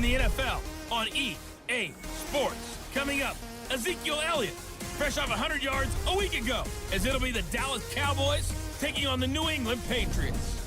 the NFL on EA Sports. Coming up, Ezekiel Elliott, fresh off 100 yards a week ago, as it'll be the Dallas Cowboys taking on the New England Patriots.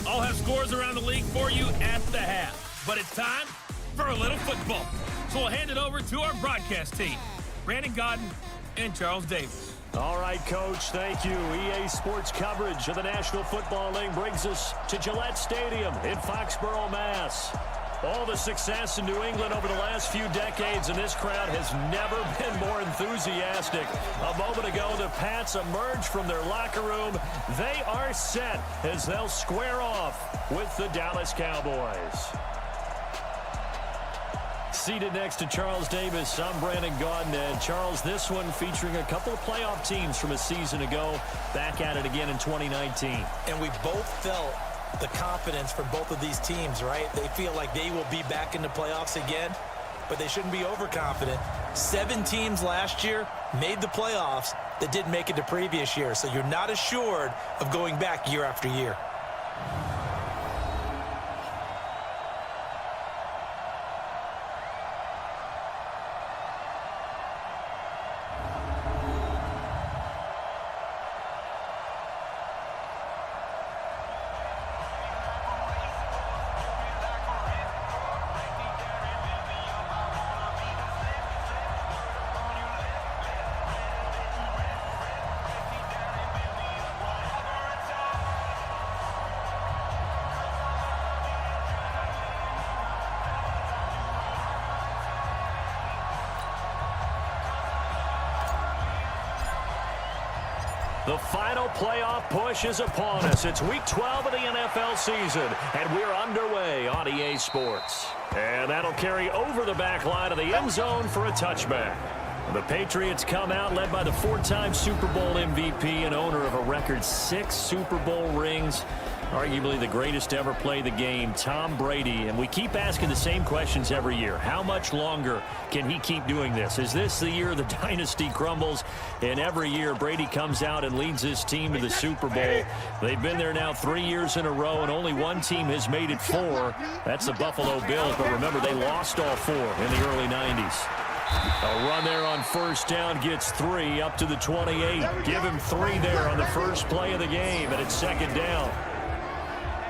I'll have scores around the league for you at the half, but it's time for a little football. So we'll hand it over to our broadcast team, Brandon Godden and Charles Davis. All right, Coach, thank you. EA Sports coverage of the National Football League brings us to Gillette Stadium in Foxborough, Mass. All the success in New England over the last few decades, and this crowd has never been more enthusiastic. A moment ago, the Pats emerged from their locker room. They are set as they'll square off with the Dallas Cowboys. Seated next to Charles Davis, I'm Brandon Gaudin. And Charles, this one featuring a couple of playoff teams from a season ago, back at it again in 2019. And we both felt the confidence from both of these teams, right? They feel like they will be back in the playoffs again, but they shouldn't be overconfident. 7 teams last year made the playoffs that didn't make it the previous year, so you're not assured of going back year after year. The final playoff push is upon us. It's Week 12 of the NFL season, and we're underway on EA Sports. And that'll carry over the back line of the end zone for a touchback. The Patriots come out led by the 4-time Super Bowl MVP and owner of a record 6 Super Bowl rings, arguably the greatest to ever play the game, Tom Brady. And we keep asking the same questions every year. How much longer can he keep doing this? Is this the year the dynasty crumbles? And every year, Brady comes out and leads his team to the Super Bowl. They've been there now 3 years in a row, and only one team has made it 4. That's the Buffalo Bills. But remember, they lost all 4 in the early 90s. A run there on first down gets 3 up to the 28. Give him 3 there on the first play of the game, and it's second down.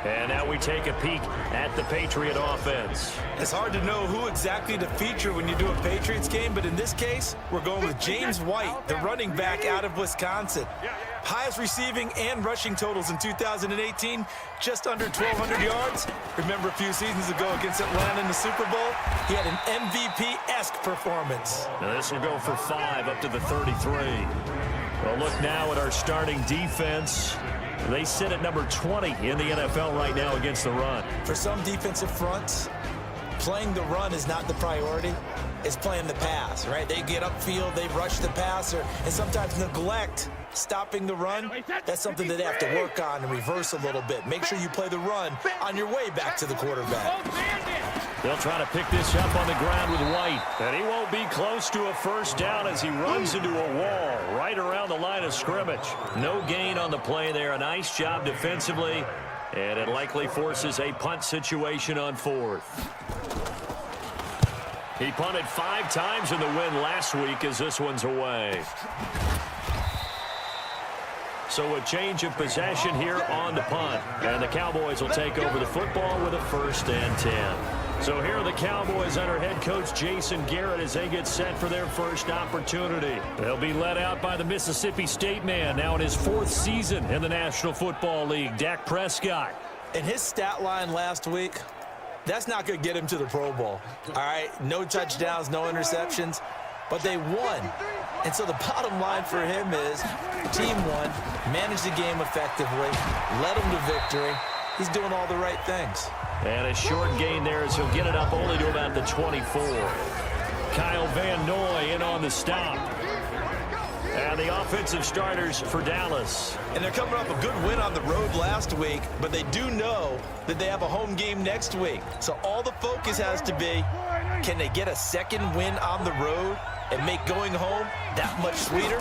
And now we take a peek at the Patriot offense. It's hard to know who exactly to feature when you do a Patriots game, but in this case, we're going with James White, the running back out of Wisconsin. Highest receiving and rushing totals in 2018, just under 1,200 yards. Remember a few seasons ago against Atlanta in the Super Bowl? He had an MVP-esque performance. Now this will go for 5 up to the 33. Well, look now at our starting defense. They sit at number 20 in the NFL right now against the run. For some defensive fronts, playing the run is not the priority. It's playing the pass, right? They get upfield, they rush the passer, and sometimes neglect stopping the run. That's something that they have to work on and reverse a little bit. Make sure you play the run on your way back to the quarterback. They'll try to pick this up on the ground with White. And he won't be close to a first down as he runs into a wall right around the line of scrimmage. No gain on the play there. A nice job defensively. And it likely forces a punt situation on 4th. He punted 5 times in the win last week as this one's away. So a change of possession here on the punt. And the Cowboys will take over the football with a 1st and 10. So here are the Cowboys under head coach Jason Garrett as they get set for their first opportunity. They'll be led out by the Mississippi State man, now in his 4th season in the National Football League, Dak Prescott. And his stat line last week, that's not going to get him to the Pro Bowl. All right, no touchdowns, no interceptions, but they won. And so the bottom line for him is team won, managed the game effectively, led them to victory. He's doing all the right things. And a short gain there as he'll get it up only to about the 24. Kyle Van Noy in on the stop. And the offensive starters for Dallas. And they're coming off a good win on the road last week, but they do know that they have a home game next week. So all the focus has to be, can they get a second win on the road and make going home that much sweeter?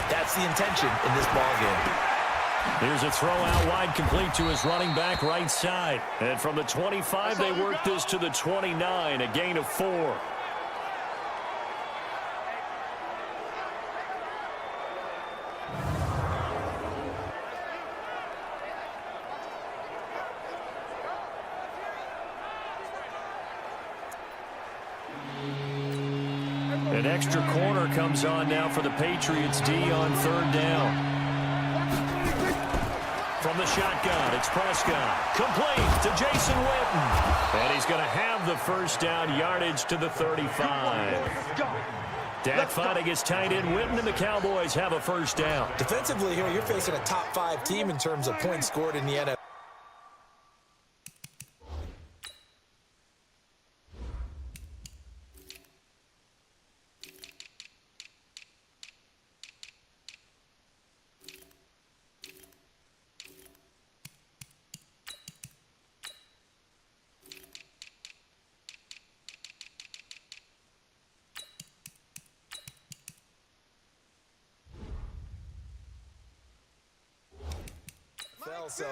That's the intention in this ballgame. Here's a throw out wide, complete to his running back right side. And from the 25, they work this to the 29, a gain of 4. An extra corner comes on now for the Patriots D on 3rd down. From the shotgun, it's Prescott. Complete to Jason Witten. And he's going to have the first down, yardage to the 35. Dak finding his tight end Witten, and the Cowboys have a first down. Defensively here, you're facing a top 5 team in terms of points scored in the NFL. So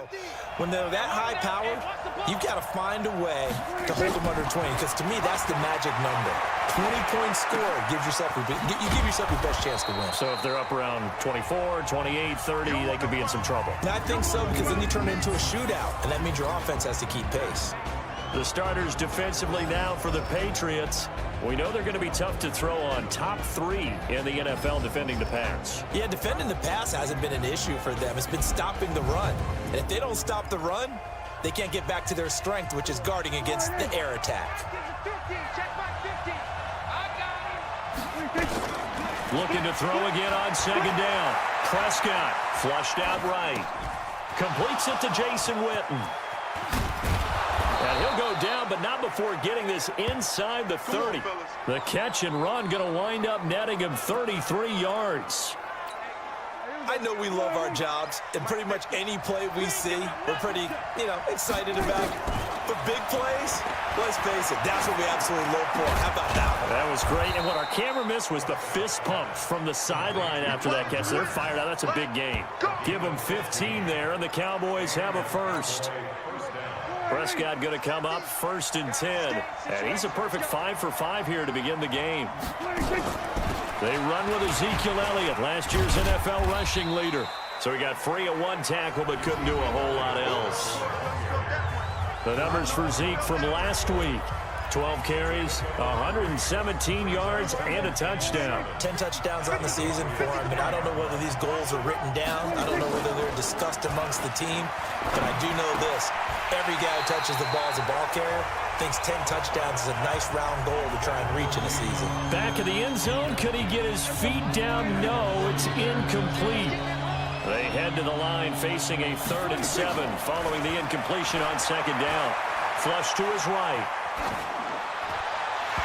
when they're that high powered, you've got to find a way to hold them under 20, because to me that's the magic number. 20-point score gives yourself you give yourself your best chance to win. So if they're up around 24, 28, 30, they could be in some trouble. I think so, because then you turn it into a shootout, and that means your offense has to keep pace. The starters defensively now for the Patriots. We know they're going to be tough to throw on. Top 3 in the NFL defending the pass. Yeah, defending the pass hasn't been an issue for them. It's been stopping the run. And if they don't stop the run, they can't get back to their strength, which is guarding against the air attack. Looking to throw again on 2nd down. Prescott flushed out right. Completes it to Jason Witten. And he'll go down, but not before getting this inside the 30. The catch and run going to wind up netting him 33 yards. I know we love our jobs, and pretty much any play we see, we're pretty, excited about. But big plays, let's face it, that's what we absolutely look for. How about that one? That was great, and what our camera missed was the fist pump from the sideline after that catch. They're fired out. That's a big gain. Give them 15 there, and the Cowboys have a first. Prescott going to come up 1st and 10. And he's a perfect 5 for 5 here to begin the game. They run with Ezekiel Elliott, last year's NFL rushing leader. So he got free of 1 tackle but couldn't do a whole lot else. The numbers for Zeke from last week. 12 carries, 117 yards, and a touchdown. 10 touchdowns on the season for him, and I don't know whether these goals are written down. I don't know whether they're discussed amongst the team, but I do know this. Every guy who touches the ball as a ball carrier thinks 10 touchdowns is a nice round goal to try and reach in a season. Back of the end zone, could he get his feet down? No, it's incomplete. They head to the line facing a 3rd and 7 following the incompletion on 2nd down. Flush to his right.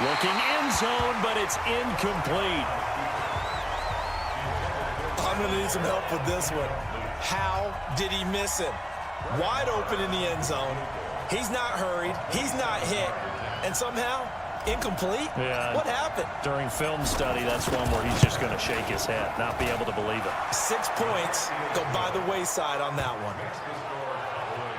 Looking end zone, but it's incomplete. I'm going to need some help with this one. How did he miss him? Wide open in the end zone. He's not hurried. He's not hit. And somehow, incomplete? Yeah. What happened? During film study, that's one where he's just going to shake his head, not be able to believe it. 6 points go by the wayside on that one.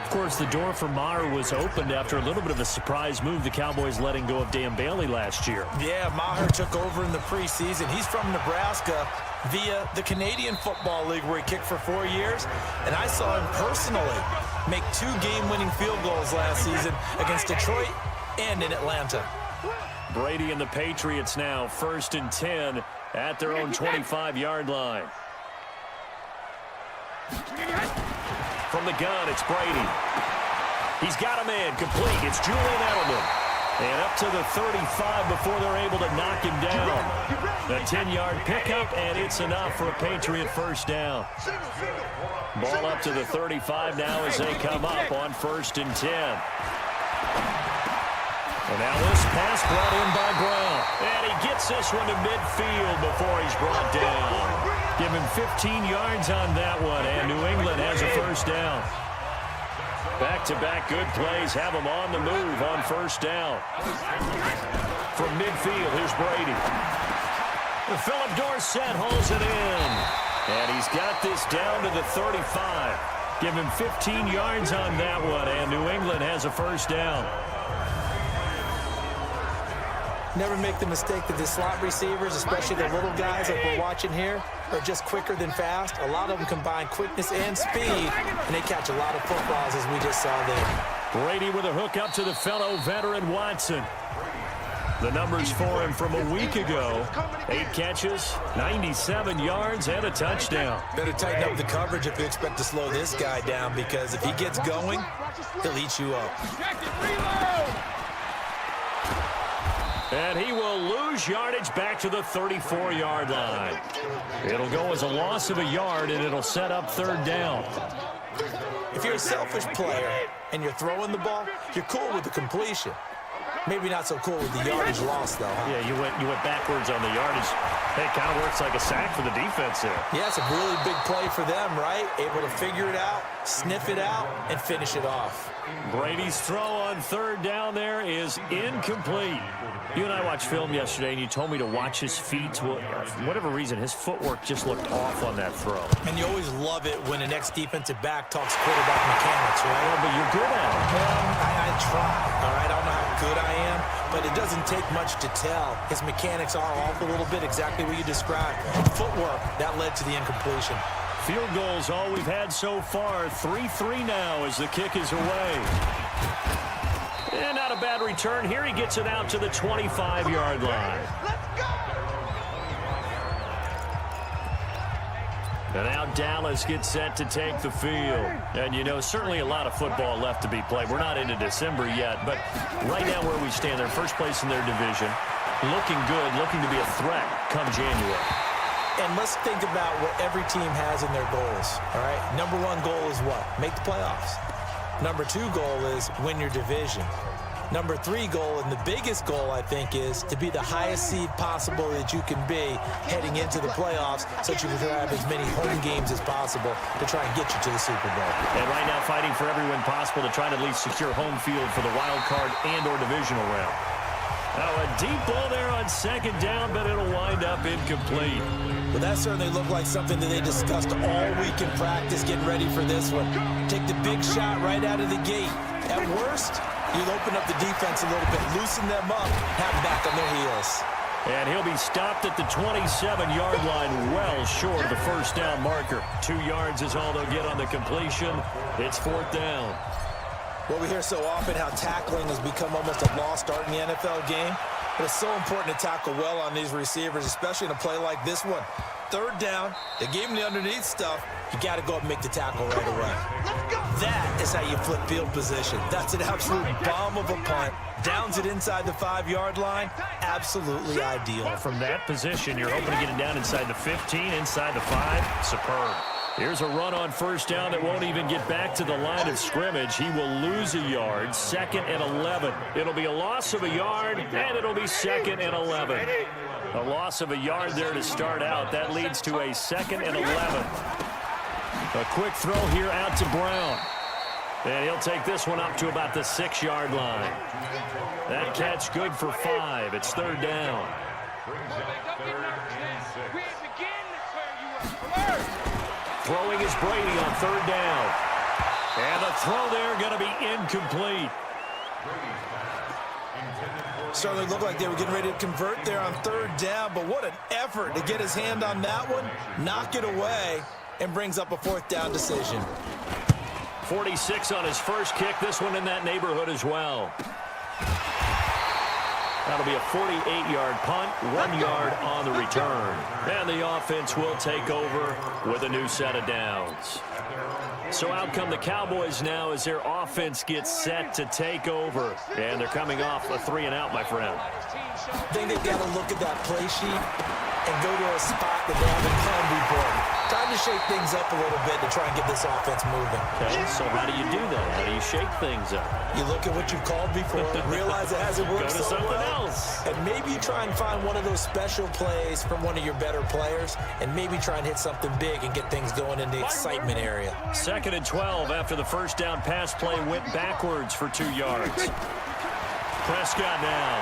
Of course, the door for Maher was opened after a little bit of a surprise move, the Cowboys letting go of Dan Bailey last year. Yeah, Maher took over in the preseason. He's from Nebraska via the Canadian Football League, where he kicked for 4 years. And I saw him personally make 2 game-winning field goals last season against Detroit and in Atlanta. Brady and the Patriots now 1st and 10 at their own 25-yard line. From the gun, it's Brady. He's got a man complete. It's Julian Edelman. And up to the 35 before they're able to knock him down. A 10-yard pickup, and it's enough for a Patriot first down. Ball up to the 35 now as they come up on 1st and 10. And now this pass brought in by Brown. And he gets this one to midfield before he's brought down. Give him 15 yards on that one, and New England has a first down. Back-to-back good plays have him on the move on 1st down. From midfield, here's Brady. Philip Dorsett holds it in. And he's got this down to the 35. Give him 15 yards on that one, and New England has a first down. Never make the mistake that the slot receivers, especially the little guys like we're watching here, are just quicker than fast. A lot of them combine quickness and speed, and they catch a lot of footballs, as we just saw there. Brady with a hook up to the fellow veteran Watson. The numbers for him from a week ago: 8 catches, 97 yards, and a touchdown. Better tighten up the coverage if you expect to slow this guy down, because if he gets going, he'll eat you up. And he will lose yardage back to the 34-yard line. It'll go as a loss of a yard, and it'll set up third down. If you're a selfish player and you're throwing the ball, you're cool with the completion. Maybe not so cool with the yardage loss, though. Huh? Yeah, you went backwards on the yardage. Hey, it kind of works like a sack for the defense there. Yeah, it's a really big play for them, right? Able to figure it out, sniff it out, and finish it off. Brady's throw on third down there is incomplete. You and I watched film yesterday, and you told me to watch his feet. Well, for whatever reason, his footwork just looked off on that throw. And you always love it when the next defensive back talks quarterback mechanics, right? Yeah, but you're good at it. Well, I try, all right? I don't know how good I am, but it doesn't take much to tell. His mechanics are off a little bit, exactly what you described. Footwork, that led to the incompletion. Field goals all we've had so far. 3-3 now as the kick is away. And not a bad return. Here he gets it out to the 25-yard line. And now Dallas gets set to take the field. And, you know, certainly a lot of football left to be played. We're not into December yet, but right now where we stand, they're first place in their division. Looking good, looking to be a threat come January. And let's think about what every team has in their goals, all right? Number one goal is what? Make the playoffs. Number two goal is win your division. Number three goal, and the biggest goal, I think, is to be the highest seed possible that you can be heading into the playoffs, so that you can have as many home games as possible to try and get you to the Super Bowl. And right now fighting for every win possible to try to at least secure home field for the wild card and or divisional round. Now a deep ball there on second down, but it'll wind up incomplete. Well, that certainly looked like something that they discussed all week in practice, getting ready for this one. Take the big shot right out of the gate. At worst, you'll open up the defense a little bit, loosen them up, have them back on their heels. And he'll be stopped at the 27-yard line, well short of the first down marker. 2 yards is all they'll get on the completion. It's fourth down. Well, we hear so often how tackling has become almost a lost art in the NFL game. But it's so important to tackle well on these receivers, especially in a play like this one. Third down, they gave him the underneath stuff. You got to go up and make the tackle right away. That is how you flip field position. That's an absolute bomb of a punt. Downs it inside the 5-yard line. Absolutely ideal. From that position, you're hoping to get it down inside the 15, inside the 5. Superb. Here's a run on first down that won't even get back to the line of scrimmage. He will lose a yard. Second and 11. It'll be a loss of a yard, and it'll be second and 11. A loss of a yard there to start out. That leads to a second and 11. A quick throw here out to Brown. And he'll take this one up to about the 6-yard line. That catch good for 5. It's third down. Throwing is Brady on third down. And the throw there going to be incomplete. Certainly looked like they were getting ready to convert there on third down, but what an effort to get his hand on that one, knock it away, and brings up a fourth down decision. 46 on his first kick. This one in that neighborhood as well. That'll be a 48-yard punt, 1 yard on the return. And the offense will take over with a new set of downs. So out come the Cowboys now as their offense gets set to take over. And they're coming off a 3-and-out, my friend. I think they've got to look at that play sheet and go to a spot that they haven't done before. Time to shake things up a little bit to try and get this offense moving. Okay, so how do you do that? How do you shake things up? You look at what you've called before, realize it hasn't worked Go to so something well, else. and maybe try and find one of those special plays from one of your better players, and maybe try and hit something big and get things going in the excitement area. Second and 12 after the first down pass play went backwards for 2 yards. Prescott now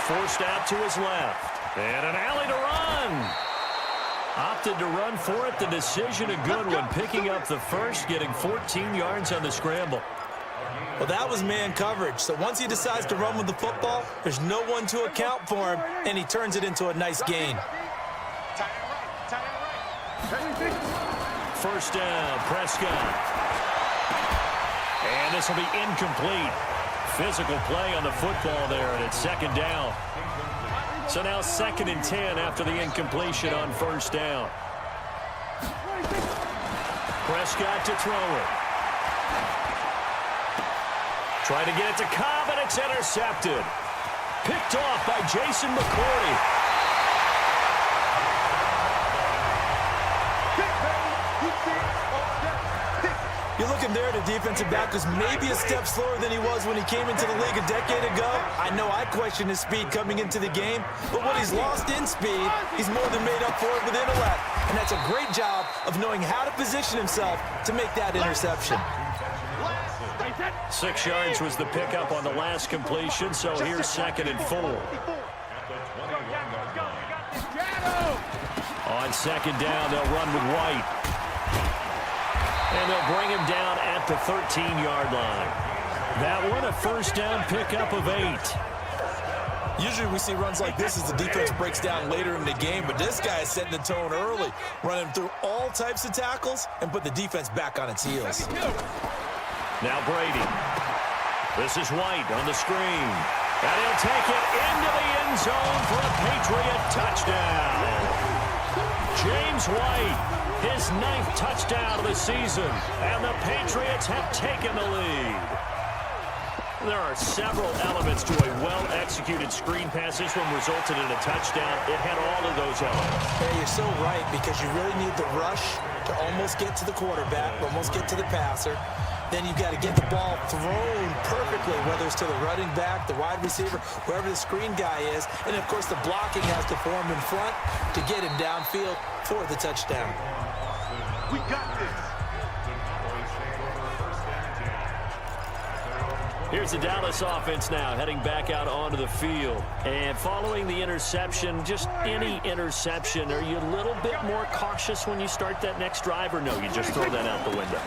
forced out to his left. And an alley to run. Opted to run for it. The decision a good one. Picking up the first, getting 14 yards on the scramble. Well, that was man coverage. So once he decides to run with the football, there's no one to account for him, and he turns it into a nice gain. First down, Prescott. And this will be incomplete. Physical play on the football there, and it's second down. So now 2nd and 10 after the incompletion on first down. Prescott to throw it. Trying to get it to Cobb, and it's intercepted. Picked off by Jason McCourty. You're looking there, the defensive back was maybe a step slower than he was when he came into the league a decade ago. I know I questioned his speed coming into the game, but what he's lost in speed, he's more than made up for it with intellect. And that's a great job of knowing how to position himself to make that interception. 6 yards was the pickup on the last completion, so here's 2nd and 4. On 2nd down, they'll run with White. And they'll bring him down at the 13-yard line. That one, a first down pickup of 8. Usually we see runs like this as the defense breaks down later in the game, but this guy is setting the tone early, running through all types of tackles and put the defense back on its heels. Now Brady. This is White on the screen. And he'll take it into the end zone for a Patriot touchdown. James White. His 9th touchdown of the season, and the Patriots have taken the lead. There are several elements to a well-executed screen pass. This one resulted in a touchdown. It had all of those elements. Yeah, you're so right, because you really need the rush to almost get to the quarterback, almost get to the passer. Then you've got to get the ball thrown perfectly, whether it's to the running back, the wide receiver, wherever the screen guy is. And, of course, the blocking has to form in front to get him downfield for the touchdown. We got this. Here's the Dallas offense now heading back out onto the field. And following the interception, just any interception, are you a little bit more cautious when you start that next drive, or no, you just throw that out the window?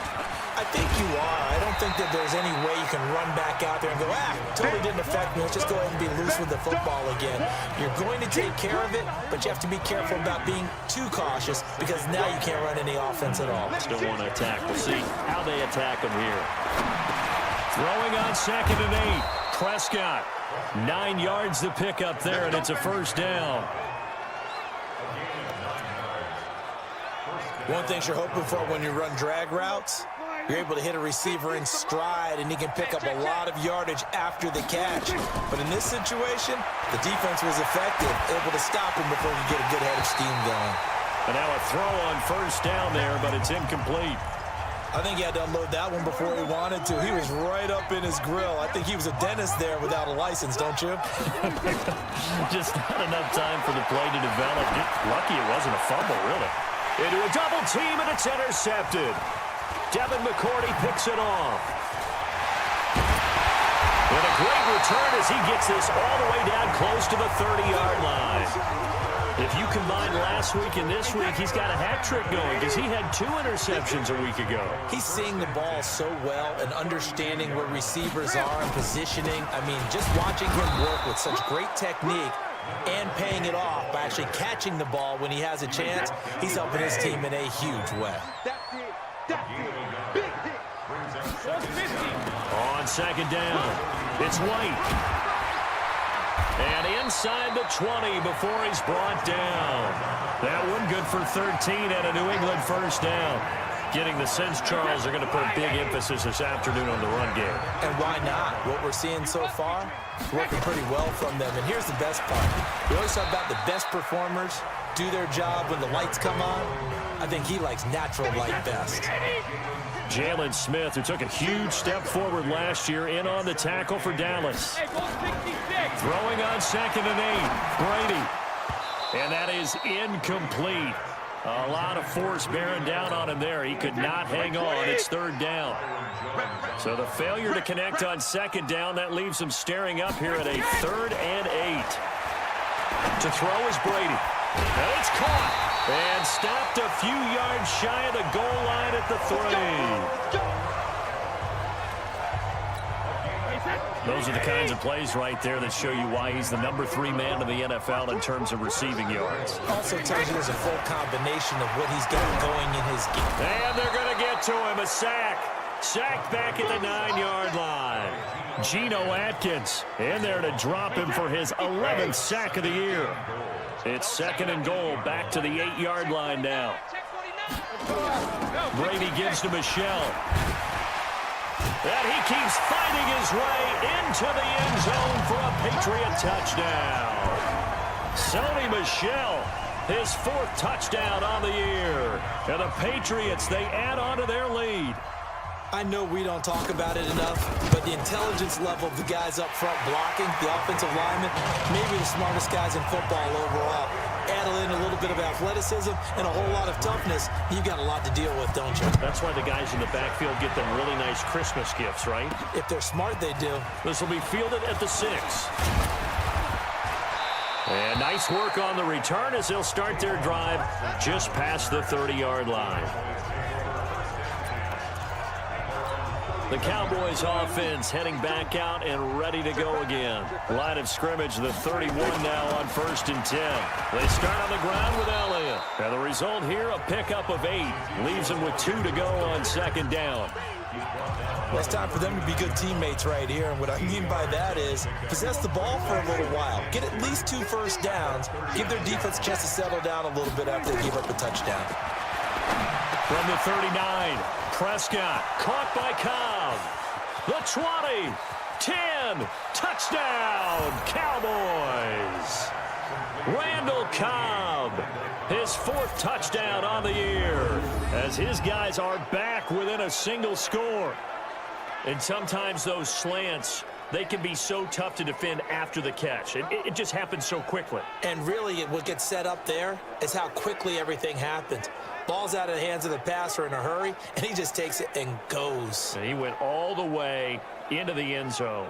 I think you are. I don't think that there's any way you can run back out there and go, totally didn't affect me. Let's just go ahead and be loose with the football again. You're going to take care of it, but you have to be careful about being too cautious, because now you can't run any offense at all. Still want to attack. We'll see how they attack them here. Throwing on 2nd and 8. Prescott. 9 yards to pick up there, and it's a first down. One thing you're hoping for when you run drag routes, you're able to hit a receiver in stride, and he can pick up a lot of yardage after the catch. But in this situation, the defense was effective, able to stop him before he could get a good head of steam going. And now a throw on first down there, but it's incomplete. I think he had to unload that one before he wanted to. He was right up in his grill. I think he was a dentist there without a license, don't you? Just not enough time for the play to develop. Lucky it wasn't a fumble, really. Into a double team, and it's intercepted. Devin McCourty picks it off. And a great return as he gets this all the way down close to the 30-yard line. If you combine last week and this week, he's got a hat trick going, because he had 2 interceptions a week ago. He's seeing the ball so well and understanding where receivers are and positioning. I mean, just watching him work with such great technique and paying it off by actually catching the ball when he has a chance, he's helping his team in a huge way. On 2nd down, it's White. And inside the 20 before he's brought down. That one good for 13 and a New England first down. Getting the sense Charles are going to put big emphasis this afternoon on the run game. And why not? What we're seeing so far is working pretty well from them. And here's the best part. We always talk about the best performers do their job when the lights come on. I think he likes natural light best. Jalen Smith, who took a huge step forward last year, in on the tackle for Dallas. Throwing on 2nd and 8. Brady. And that is incomplete. A lot of force bearing down on him there. He could not hang on. It's 3rd down. So the failure to connect on 2nd down, that leaves him staring up here at a 3rd and 8. To throw is Brady. And it's caught. And stopped a few yards shy of the goal line at the 3. Those are the kinds of plays right there that show you why he's the number 3 man in the NFL in terms of receiving yards. Also tells you there's a full combination of what he's got going in his game. And they're going to get to him. A sack. Sacked back at the 9-yard line. Geno Atkins in there to drop him for his 11th sack of the year. It's 2nd and goal. Back to the 8-yard line now. Brady gives to Michelle. And he keeps fighting his way into the end zone for a Patriot touchdown. Sony Michel, his 4th touchdown on the year. And the Patriots, they add on to their lead. I know we don't talk about it enough, but the intelligence level of the guys up front blocking, the offensive linemen, maybe the smartest guys in football overall. Add in a little bit of athleticism and a whole lot of toughness, you've got a lot to deal with, don't you? That's why the guys in the backfield get them really nice Christmas gifts, right? If they're smart, they do. This will be fielded at the 6. And nice work on the return as they'll start their drive just past the 30-yard line. The Cowboys offense heading back out and ready to go again. Line of scrimmage, the 31 now on 1st and 10. They start on the ground with Elliott. And the result here, a pickup of 8. Leaves them with 2 to go on 2nd down. Well, it's time for them to be good teammates right here. And what I mean by that is possess the ball for a little while. Get at least 2 first downs. Give their defense a chance to settle down a little bit after they give up a touchdown. From the 39, Prescott caught by Cobb. The 20, 10, touchdown, Cowboys. Randall Cobb, his 4th touchdown on the year, as his guys are back within a single score. And sometimes those slants, they can be so tough to defend after the catch. It just happens so quickly. And really, what gets set up there is how quickly everything happens. Ball's out of the hands of the passer in a hurry, and he just takes it and goes. And he went all the way into the end zone.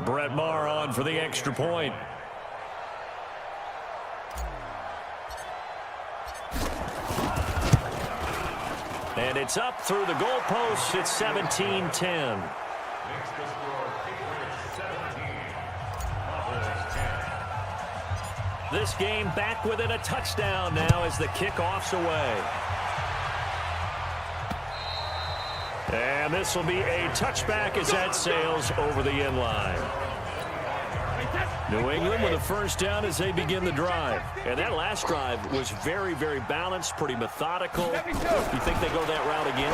Brett Maher on for the extra point. And it's up through the goalposts. It's 17-10. This game back within a touchdown now as the kickoff's away. And this will be a touchback as that sails over the end line. New England with a first down as they begin the drive. And that last drive was very, very balanced, pretty methodical. You think they go that route again?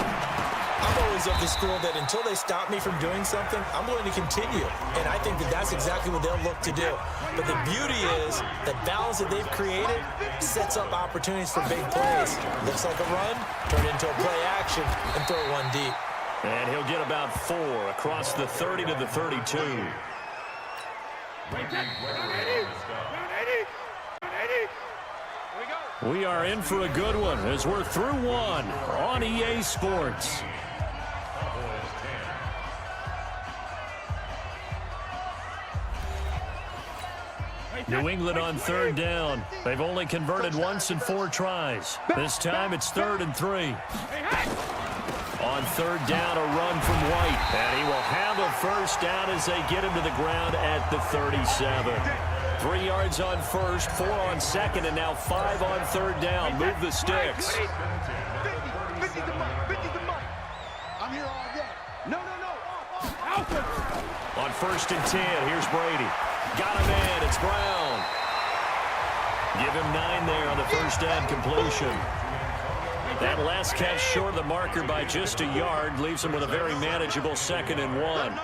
I'm always of the school that until they stop me from doing something, I'm going to continue. And I think that that's exactly what they'll look to do. But the beauty is the balance that they've created sets up opportunities for big plays. Looks like a run, turn it into a play action, and throw one deep. And he'll get about 4 across the 30 to the 32. We are in for a good one as we're through one on EA Sports. New England on 3rd down. They've only converted once in 4 tries. This time it's 3rd and 3. On 3rd down, a run from White. And he will have a first down as they get him to the ground at the 37. 3 yards on 1st, 4 on 2nd, and now 5 on 3rd down. Move the sticks. 50's the money. I'm here all day. No. On 1st and 10, here's Brady. Got him in. It's Brown. Give him 9 there on the first down completion. That last catch short of the marker by just a yard leaves him with a very manageable 2nd and 1.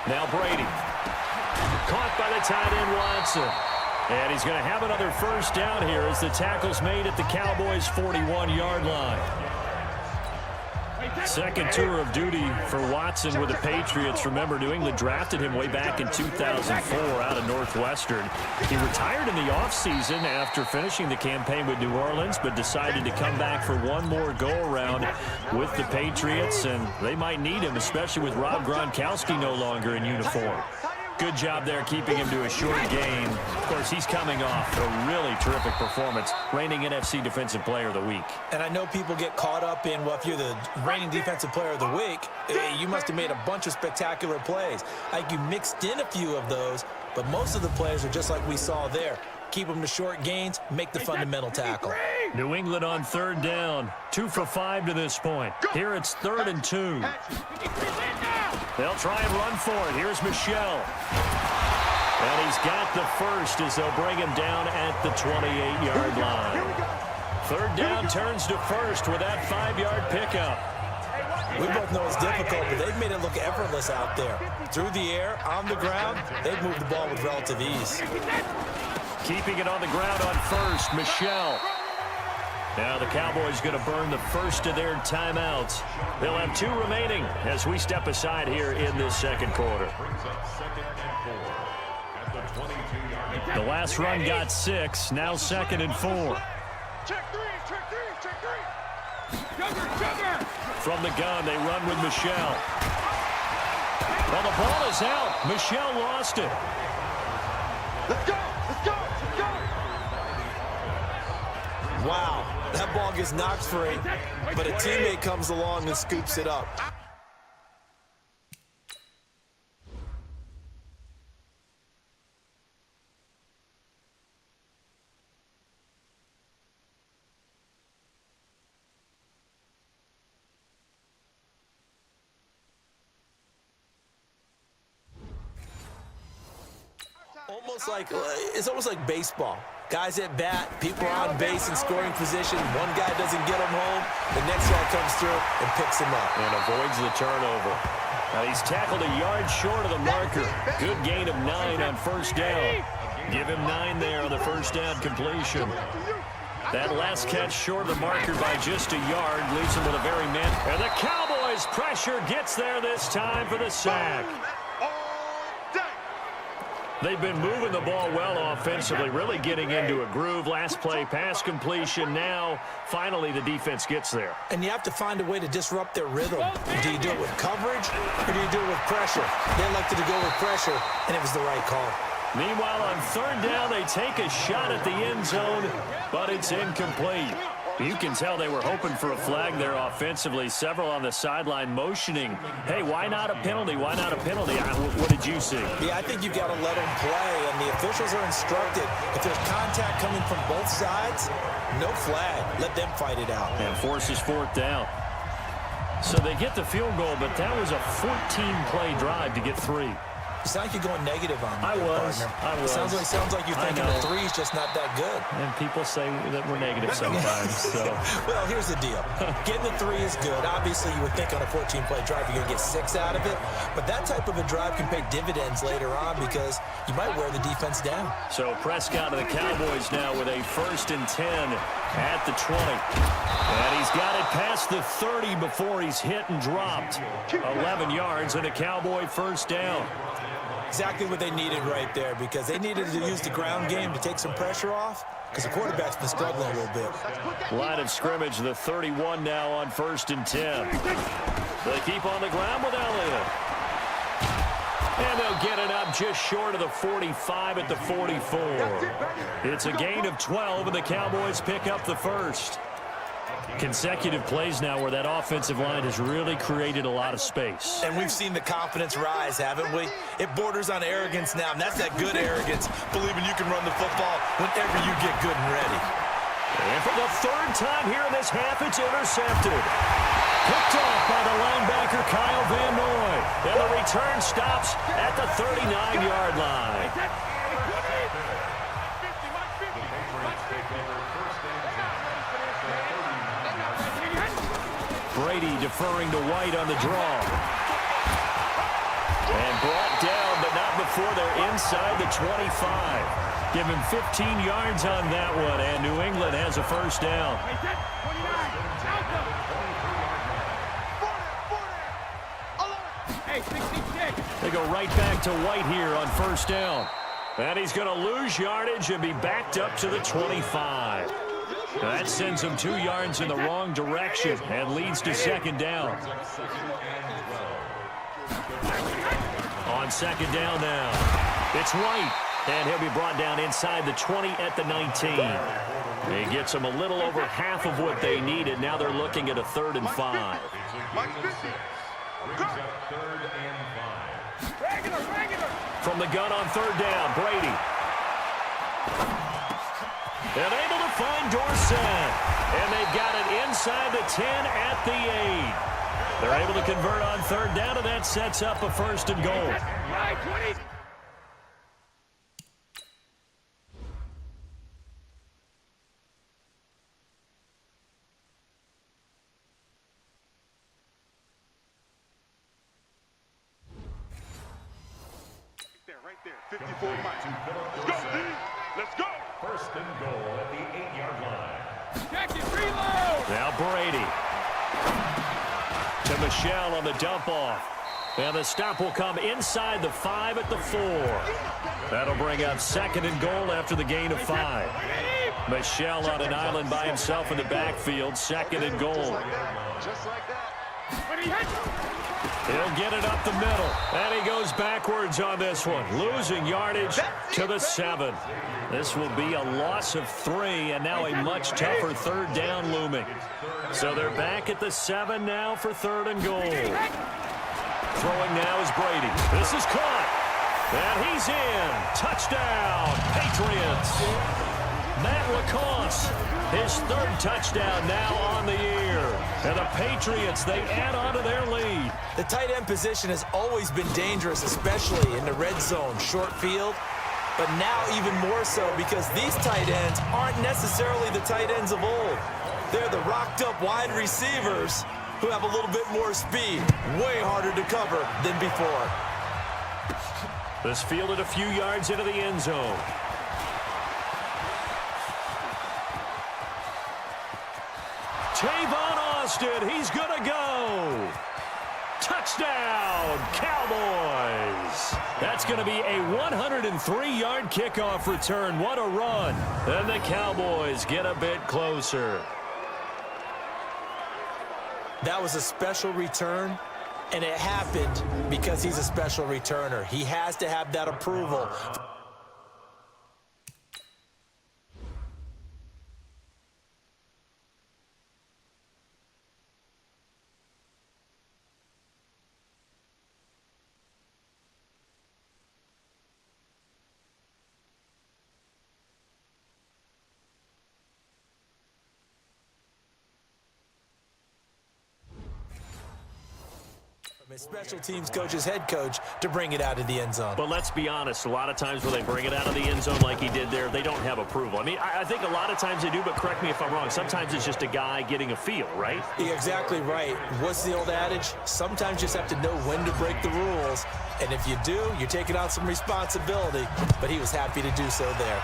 Now Brady. Caught by the tight end Watson. And he's going to have another first down here as the tackle's made at the Cowboys' 41-yard line. Second tour of duty for Watson with the Patriots. Remember, New England drafted him way back in 2004 out of Northwestern. He retired in the offseason after finishing the campaign with New Orleans, but decided to come back for one more go-around with the Patriots, and they might need him, especially with Rob Gronkowski no longer in uniform. Good job there keeping him to a short game. Of course, he's coming off a really terrific performance, reigning NFC Defensive Player of the Week. And I know people get caught up in, well, if you're the reigning Defensive Player of the Week, you must have made a bunch of spectacular plays. Like you mixed in a few of those, but most of the plays are just like we saw there. Keep them to short gains, make the fundamental tackle. New England on third down. 2 for 5 to this point. Here it's 3rd and 2. They'll try and run for it. Here's Michelle. And he's got the first as they'll bring him down at the 28-yard line. Third down turns to first with that 5-yard pickup. We both know it's difficult, but they've made it look effortless out there. Through the air, on the ground, they've moved the ball with relative ease. Keeping it on the ground on first, Michelle. Now the Cowboys going to burn the first of their timeouts. They'll have 2 remaining as we step aside here in this second quarter. The last run got 6, now 2nd and 4. From the gun, they run with Michelle. Well, the ball is out. Michelle lost it. Let's go! Let's go! Let's go! Wow, that ball gets knocked free, but a teammate comes along and scoops it up. It's almost like baseball. Guys at bat, people are on base in scoring position. One guy doesn't get him home. The next guy comes through and picks him up. And avoids the turnover. Now he's tackled a yard short of the marker. Good gain of 9 on first down. Give him 9 there on the first down completion. That last catch short of the marker by just a yard leaves him with a very man. And the Cowboys pressure gets there this time for the sack. They've been moving the ball well offensively, really getting into a groove. Last play, pass completion. Now, finally, the defense gets there. And you have to find a way to disrupt their rhythm. Do you do it with coverage, or do you do it with pressure? They elected to go with pressure, and it was the right call. Meanwhile, on third down, they take a shot at the end zone, but it's incomplete. You can tell they were hoping for a flag there offensively. Several on the sideline motioning, hey, why not a penalty? Why not a penalty? What did you see? Yeah, I think you've got to let them play, and the officials are instructed. If there's contact coming from both sides, no flag. Let them fight it out. And forces 4th down. So they get the field goal, but that was a 14-play drive to get 3. You sound like you're going negative on me. I was. Sounds like you're thinking the 3 is just not that good. And people say that we're negative sometimes. So. Well, here's the deal. Getting the 3 is good. Obviously, you would think on a 14-play drive you're going to get 6 out of it. But that type of a drive can pay dividends later on because you might wear the defense down. So Prescott of the Cowboys now with a 1st and 10 at the 20. And he's got it past the 30 before he's hit and dropped. 11 yards and a Cowboy first down. Exactly what they needed right there because they needed to use the ground game to take some pressure off because the quarterback's been struggling a little bit. Line of scrimmage, the 31 now on 1st and 10. They keep on the ground with Elliott. And they'll get it up just short of the 45 at the 44. It's a gain of 12, and the Cowboys pick up the first. Consecutive plays now where that offensive line has really created a lot of space. And we've seen the confidence rise, haven't we? It borders on arrogance now, and that's that good arrogance, believing you can run the football whenever you get good and ready. And for the 3rd time here in this half, it's intercepted. Picked off by the linebacker, Kyle Van Noy. And the return stops at the 39-yard line. Brady deferring to White on the draw. And brought down, but not before they're inside the 25. Give him 15 yards on that one, and New England has a first down. They go right back to White here on first down. And he's going to lose yardage and be backed up to the 25. That sends him 2 yards in the wrong direction and leads to second down. On second down now, it's White. And he'll be brought down inside the 20 at the 19. He gets them a little over half of what they needed. Now they're looking at a 3rd and 5. From the gun on 3rd down, Brady. And able to find Dorsett. And they've got it inside the 10 at the 8. They're able to convert on 3rd down, and that sets up a 1st and goal. Right there, 54 miles. Let's go, D. Let's go. 1st and goal at the 8-yard line. Jackson, reload. Now Brady. To Michelle on the dump off. And the stop will come inside the 5 at the 4. That'll bring up 2nd and goal after the gain of 5. Michelle on an island by himself in the backfield. 2nd and goal. Just like that. He'll get it up the middle. And he goes backwards on this one. Losing yardage to the 7. This will be a loss of 3, and now a much tougher 3rd down looming. So they're back at the 7 now for 3rd and goal. Throwing now is Brady. This is caught. And he's in. Touchdown, Patriots. Matt LaCosse, his 3rd touchdown now on the year. And the Patriots, they add on to their lead. The tight end position has always been dangerous, especially in the red zone, short field. But now even more so because these tight ends aren't necessarily the tight ends of old. They're the rocked-up wide receivers who have a little bit more speed, way harder to cover than before. This fielded a few yards into the end zone. Tavon Austin, he's going to go. Touchdown, Cowboys. That's going to be a 103-yard kickoff return. What a run. And the Cowboys get a bit closer. That was a special return, and it happened because he's a special returner. He has to have that approval. His special teams coach's head coach to bring it out of the end zone. But let's be honest, a lot of times when they bring it out of the end zone like he did there, they don't have approval. I mean, I think a lot of times they do, but correct me if I'm wrong. Sometimes it's just a guy getting a feel, right? You're exactly right. What's the old adage? Sometimes you just have to know when to break the rules. And if you do, you're taking on some responsibility. But he was happy to do so there.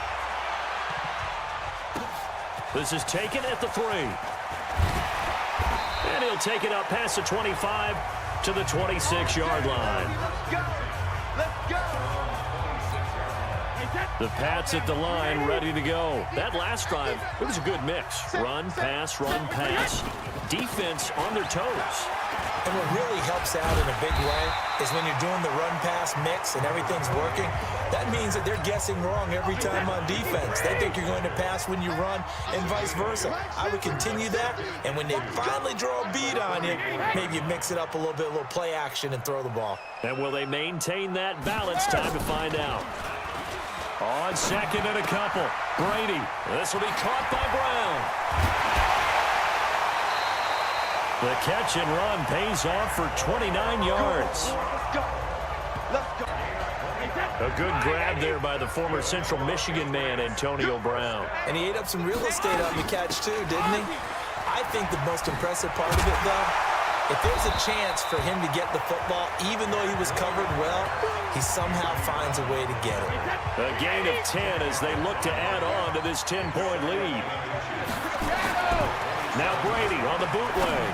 This is taken at the 3. And he'll take it up past the 25 to the 26-yard line. Let's go. The Pats at the line, ready to go. That last drive, it was a good mix. Run, pass, defense on their toes. And what really helps out in a big way is when you're doing the run-pass mix and everything's working, that means that they're guessing wrong every time on defense. They think you're going to pass when you run and vice versa. I would continue that, and when they finally draw a beat on you, maybe you mix it up a little bit, a little play action, and throw the ball. And will they maintain that balance? Time to find out. On 2nd and a couple, Brady. This will be caught by Brown. The catch and run pays off for 29 yards. Let's go. A good grab there by the former Central Michigan man, Antonio Brown. And he ate up some real estate on the catch, too, didn't he? I think the most impressive part of it, though, if there's a chance for him to get the football, even though he was covered well, he somehow finds a way to get it. A gain of 10 as they look to add on to this 10-point lead. Now Brady on the bootleg.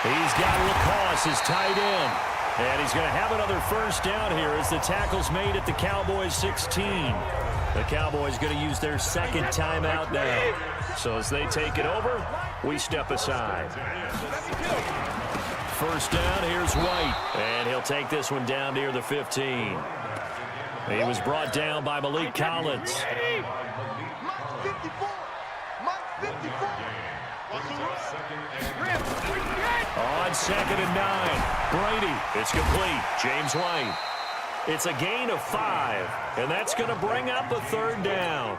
He's got LaCosse, his tight end. And he's going to have another first down here as the tackle's made at the Cowboys 16. The Cowboys going to use their second timeout now. So as they take it over, we step aside. First down, here's White. And he'll take this one down near the 15. He was brought down by Malik Collins. On 2nd and 9. Brady, it's complete. James White. It's a gain of 5, and that's going to bring up a 3rd down.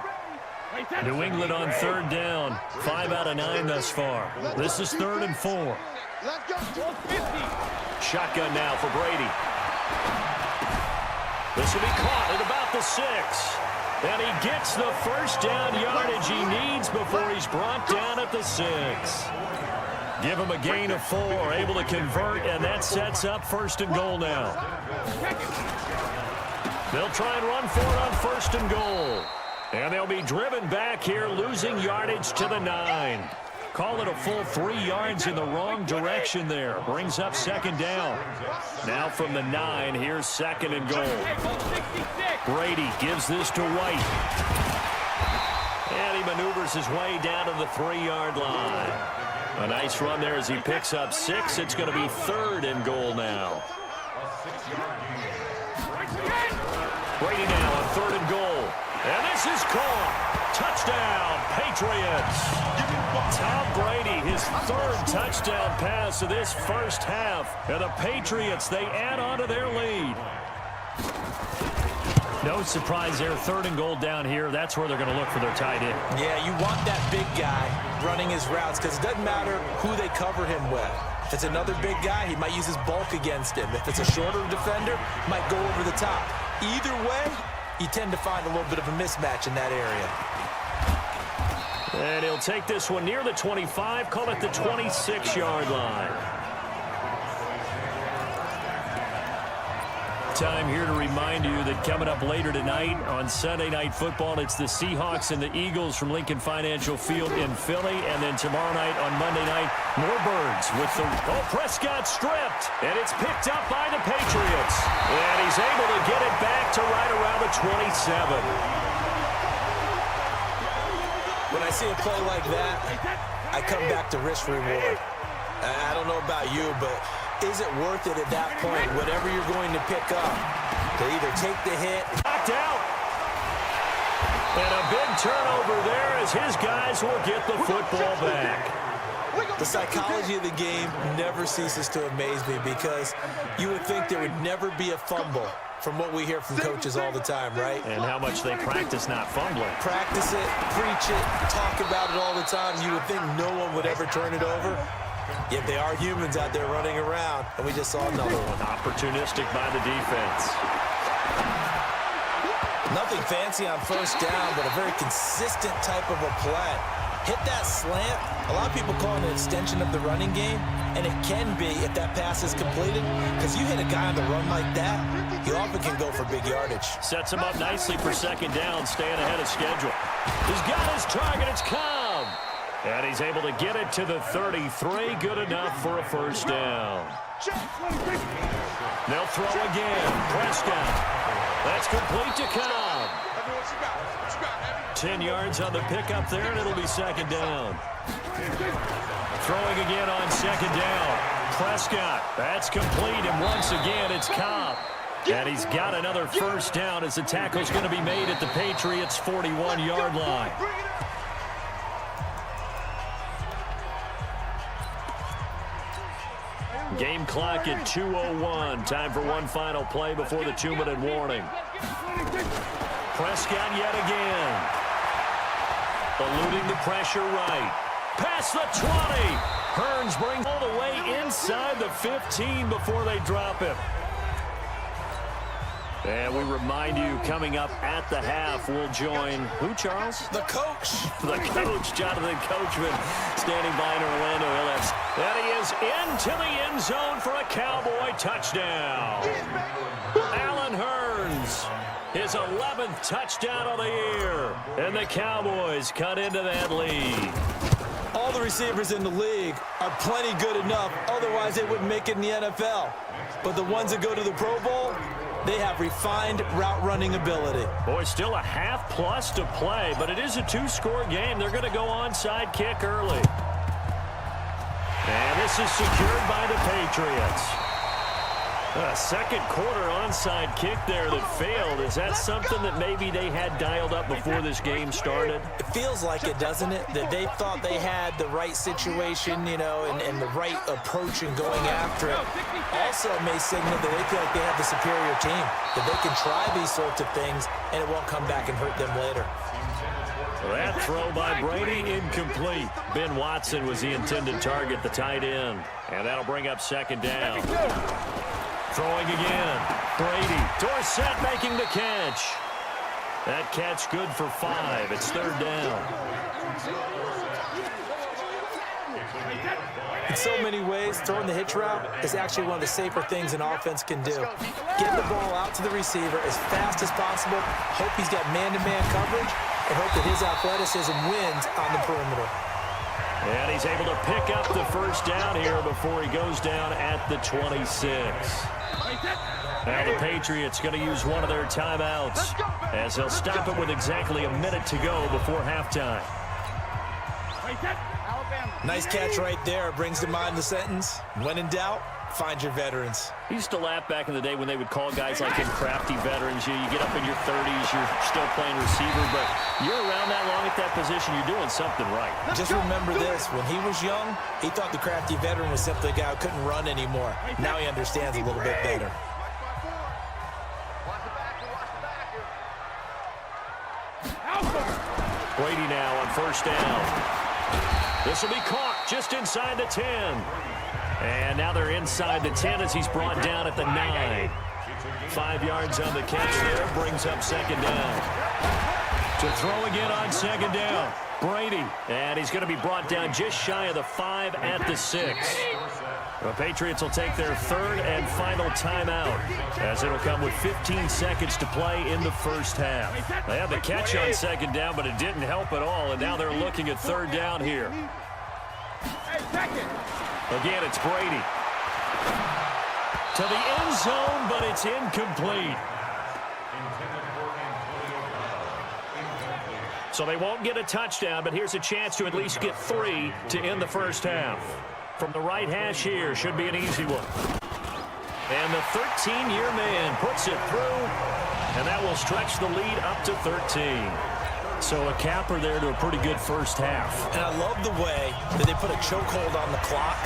New England on 3rd down. 5 out of 9 thus far. This is 3rd and 4. Shotgun now for Brady. This will be caught at about the 6. And he gets the first down yardage he needs before he's brought down at the 6. Give him a gain of 4, able to convert, and that sets up 1st and goal now. They'll try and run for it on 1st and goal. And they'll be driven back here, losing yardage to the 9. Call it a full 3 yards in the wrong direction there. Brings up 2nd down. Now from the 9, here's 2nd and goal. Brady gives this to White. And he maneuvers his way down to the 3-yard line. A nice run there as he picks up 6. It's going to be 3rd and goal now. Brady now on 3rd and goal. And this is caught. Touchdown, Patriots. Tom Brady, his 3rd touchdown pass of this first half. And the Patriots, they add on to their lead. No surprise there, 3rd and goal down here. That's where they're going to look for their tight end. Yeah, you want that big guy running his routes because it doesn't matter who they cover him with. If it's another big guy, he might use his bulk against him. If it's a shorter defender, might go over the top. Either way, you tend to find a little bit of a mismatch in that area. And he'll take this one near the 25, call it the 26-yard line. Time here to remind you that coming up later tonight on Sunday Night Football, it's the Seahawks and the Eagles from Lincoln Financial Field in Philly. And then tomorrow night on Monday night, more Birds with the... Oh, Prescott stripped. And it's picked up by the Patriots. And he's able to get it back to right around the 27. When I see a play like that, I come back to risk reward. I don't know about you, but is it worth it at that point, whatever you're going to pick up, to either take the hit? Knocked out. And a big turnover there as his guys will get the football back. The psychology of the game never ceases to amaze me because you would think there would never be a fumble from what we hear from coaches all the time, right? And how much they practice not fumbling. Practice it, preach it, talk about it all the time. You would think no one would ever turn it over. Yet they are humans out there running around, and we just saw another one. Opportunistic by the defense. Nothing fancy on 1st down, but a very consistent type of a play. Hit that slant. A lot of people call it an extension of the running game, and it can be if that pass is completed, because you hit a guy on the run like that, he often can go for big yardage. Sets him up nicely for 2nd down, staying ahead of schedule. He's got his target. It's Cobb. And he's able to get it to the 33. Good enough for a 1st down. They'll throw again. Prescott. That's complete to Cobb. 10 yards on the pickup there, and it'll be 2nd down. Throwing again on 2nd down. Prescott. That's complete, and once again, it's Cobb. And he's got another 1st down as the tackle's going to be made at the Patriots' 41-yard line. Game clock at 2:01. Time for one final play before the 2-minute warning. Prescott yet again. Eluding the pressure right. Past the 20. Hearns brings all the way inside the 15 before they drop him. And we remind you, coming up at the half, we'll join who, Charles? The coach. The coach, Jonathan Coachman, standing by in Orlando. And he is into the end zone for a Cowboy touchdown. Allen Hearns, his 11th touchdown of the year. And the Cowboys cut into that lead. All the receivers in the league are plenty good enough, otherwise they wouldn't make it in the NFL. But the ones that go to the Pro Bowl, they have refined route running ability. Boy, still a half-plus to play, but it is a two-score game. They're going to go onside kick early. And this is secured by the Patriots. A second quarter onside kick there that failed. Is that something that maybe they had dialed up before this game started? It feels like it, doesn't it? That they thought they had the right situation, you know, and the right approach in going after it. Also may signal that they feel like they have the superior team, that they can try these sorts of things, and it won't come back and hurt them later. That throw by Brady incomplete. Ben Watson was the intended target, the tight end. And that'll bring up second down. Throwing again. Brady. Dorsett making the catch. That catch good for 5. It's third down. In so many ways, throwing the hitch route is actually one of the safer things an offense can do. Get the ball out to the receiver as fast as possible. Hope he's got man-to-man coverage, and hope that his athleticism wins on the perimeter. And he's able to pick up the first down here before he goes down at the 26. Now the Patriots going to use one of their timeouts as they'll stop it with exactly a minute to go before halftime. Nice catch right there. Brings to mind the sentence, when in doubt, find your veterans. He used to laugh back in the day when they would call guys like him crafty veterans. You get up in your 30s, you're still playing receiver, but you're around that long at that position, you're doing something right. Just remember this, when he was young, he thought the crafty veteran was simply a guy who couldn't run anymore. Now he understands a little bit better. Brady now on first down. This will be caught just inside the 10. And now they're inside the 10 as he's brought down at the 9. 5 yards on the catch there, brings up second down. To throw again on second down, Brady. And he's going to be brought down just shy of the 5 at the 6. The Patriots will take their third and final timeout as it'll come with 15 seconds to play in the first half. They had the catch on second down, but it didn't help at all, and now they're looking at third down here. Again, it's Brady. To the end zone, but it's incomplete. So they won't get a touchdown, but here's a chance to at least get 3 to end the first half. From the right hash here, should be an easy one. And the 13-year man puts it through, and that will stretch the lead up to 13. So a capper there to a pretty good first half. And I love the way that they put a chokehold on the clock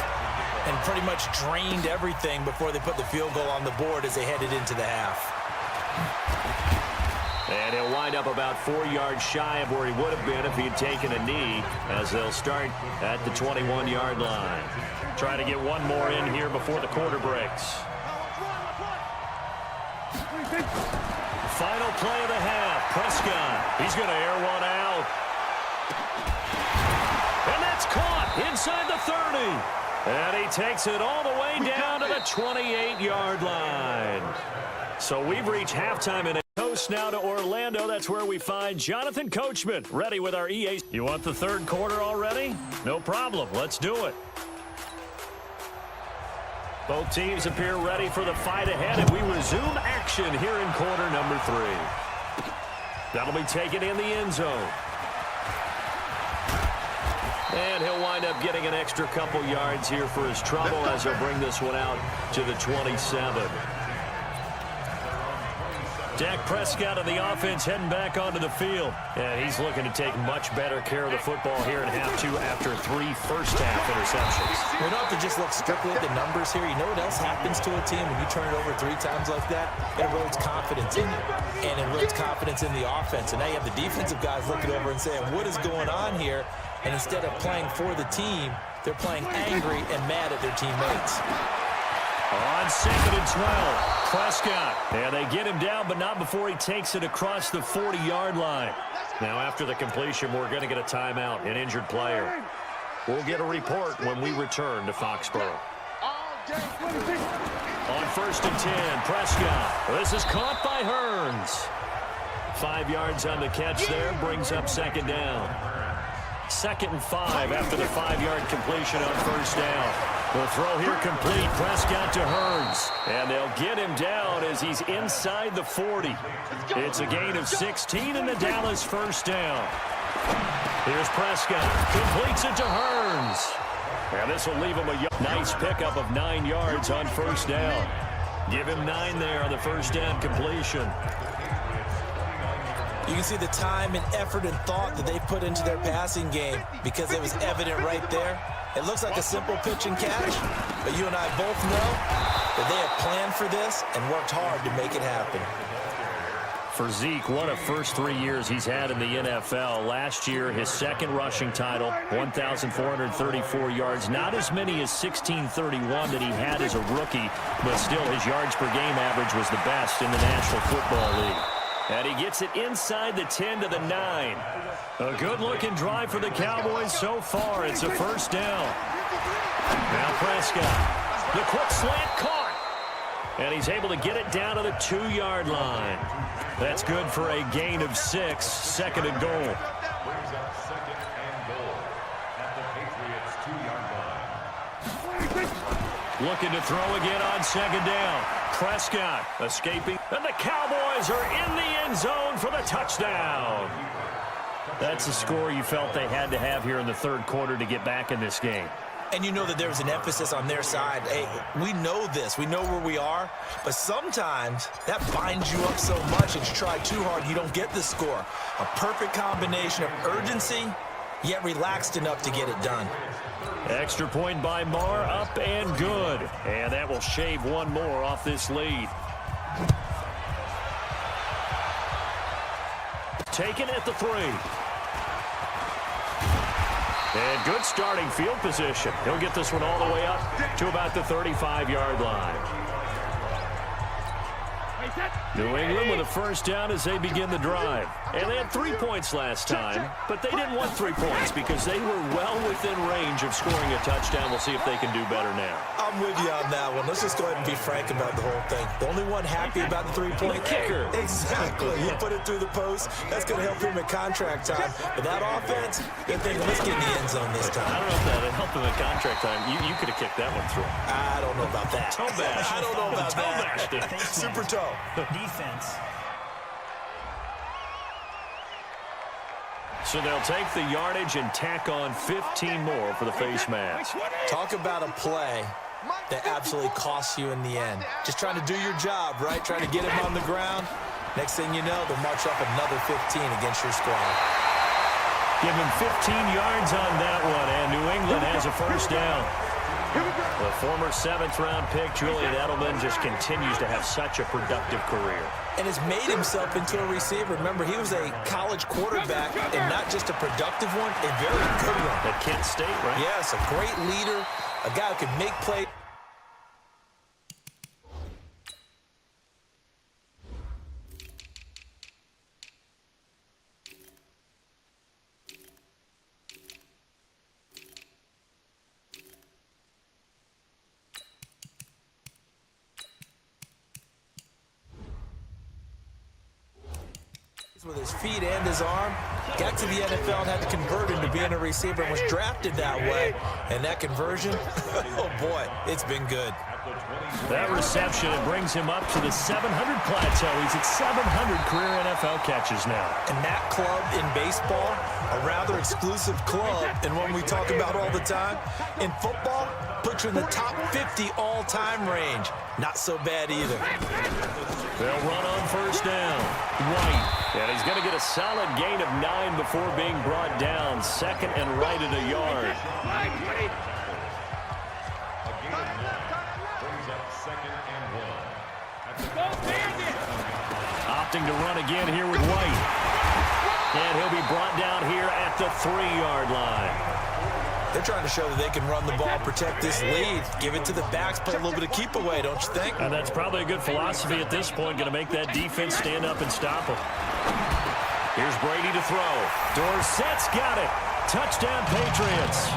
and pretty much drained everything before they put the field goal on the board as they headed into the half. And he'll wind up about 4 yards shy of where he would have been if he had taken a knee, as they'll start at the 21-yard line. Trying to get one more in here before the quarter breaks. Final play of the half. Prescott. He's going to air one out. And that's caught inside the 30. And he takes it all the way down to the 28-yard line. So we've reached halftime in a coast now to Orlando. That's where we find Jonathan Coachman ready with our EA. You want the third quarter already? No problem. Let's do it. Both teams appear ready for the fight ahead, and we resume action here in quarter number 3. That'll be taken in the end zone. And he'll wind up getting an extra couple yards here for his trouble as he'll bring this one out to the 27. Dak Prescott of the offense heading back onto the field. And he's looking to take much better care of the football here in half 2 after 3 first-half interceptions. We don't have to just look strictly at the numbers here. You know what else happens to a team when you turn it over 3 times like that? It erodes confidence in you, and it erodes confidence in the offense. And now you have the defensive guys looking over and saying, what is going on here? And instead of playing for the team, they're playing angry and mad at their teammates. On 2nd and 12, Prescott. And they get him down, but not before he takes it across the 40-yard line. Now, after the completion, we're going to get a timeout, an injured player. We'll get a report when we return to Foxborough. On 1st and 10, Prescott. This is caught by Hearns. 5 yards on the catch there, brings up second down. 2nd and 5 after the 5-yard completion on first down. The throw here complete. Prescott to Hurns. And they'll get him down as he's inside the 40. It's a gain of 16 in the Dallas first down. Here's Prescott. Completes it to Hurns. And this will leave him a nice pickup of 9 yards on first down. Give him 9 there on the first down completion. You can see the time and effort and thought that they put into their passing game because it was evident right there. It looks like a simple pitch and catch, but you and I both know that they have planned for this and worked hard to make it happen. For Zeke, what a first 3 years he's had in the NFL. Last year, his second rushing title, 1,434 yards. Not as many as 1,631 that he had as a rookie, but still his yards per game average was the best in the National Football League. And he gets it inside the 10 to the 9. A good-looking drive for the Cowboys so far. It's a first down. Now Prescott. The quick slant caught. And he's able to get it down to the 2-yard line. That's good for a gain of 6, 2nd and goal. Brings up 2nd and goal at the Patriots 2-yard line. Looking to throw again on 2nd down. Prescott escaping. And the Cowboys are in the end zone for the touchdown. That's a score you felt they had to have here in the third quarter to get back in this game. And you know that there was an emphasis on their side. Hey, we know this. We know where we are. But sometimes that binds you up so much that you try too hard, you don't get the score. A perfect combination of urgency, yet relaxed enough to get it done. Extra point by Marr, up and good. And that will shave one more off this lead. Taken at the 3. And good starting field position. He'll get this one all the way up to about the 35-yard line. New England with a first down as they begin the drive. And they had 3 points last time, but they didn't want 3 points because they were well within range of scoring a touchdown. We'll see if they can do better now. I'm with you on that one. Let's just go ahead and be frank about the whole thing. The only one happy about the 3-point kicker. Exactly. You put it through the post. That's going to help him at contract time. But that offense, they're thinking, let's get in the end zone this time. I don't know if that would help him at contract time. You could have kicked that one through. I don't know about that. Toe bash. I don't know about toe that. Bashed it. Super toe. Defense. So they'll take the yardage and tack on 15 more for the face mask. Talk about a play that absolutely costs you in the end. Just trying to do your job, right? Trying to get him on the ground. Next thing you know, they'll march up another 15 against your squad. Give him 15 yards on that one, and New England has a first down. The former 7th-round pick, Julian Edelman, just continues to have such a productive career. And has made himself into a receiver. Remember, he was a college quarterback, and not just a productive one, a very good one. At Kent State, right? Yes, a great leader, a guy who can make plays. With his feet and his arm, got to the NFL and had to convert into being a receiver and was drafted that way. And that conversion, oh boy, it's been good. That reception, it brings him up to the 700 plateau. He's at 700 career NFL catches now. And that club in baseball, a rather exclusive club, and one we talk about all the time. In football, puts you in the top 50 all-time range. Not so bad either. They'll run on first down. White. And he's going to get a solid gain of 9 before being brought down. 2nd and right at a yard. Brings up 2nd and 1. Opting to run again here with White. And he'll be brought down here at the 3-yard line. They're trying to show that they can run the ball, protect this lead, give it to the backs, play a little bit of keep away, don't you think? And that's probably a good philosophy at this point, going to make that defense stand up and stop them. Here's Brady to throw. Dorsett's got it. Touchdown, Patriots.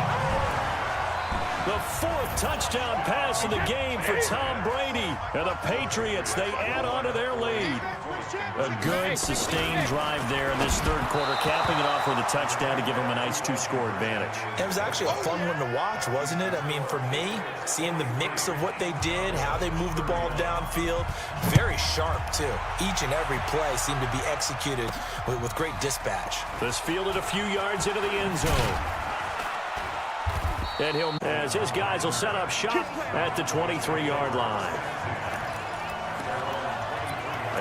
The 4th touchdown pass of the game for Tom Brady. And the Patriots, they add on to their lead. A good, sustained drive there in this 3rd quarter, capping it off with a touchdown to give them a nice 2-score advantage. It was actually a fun one to watch, wasn't it? I mean, for me, seeing the mix of what they did, how they moved the ball downfield, very sharp, too. Each and every play seemed to be executed with great dispatch. This fielded a few yards into the end zone. And as his guys will set up shop at the 23-yard line.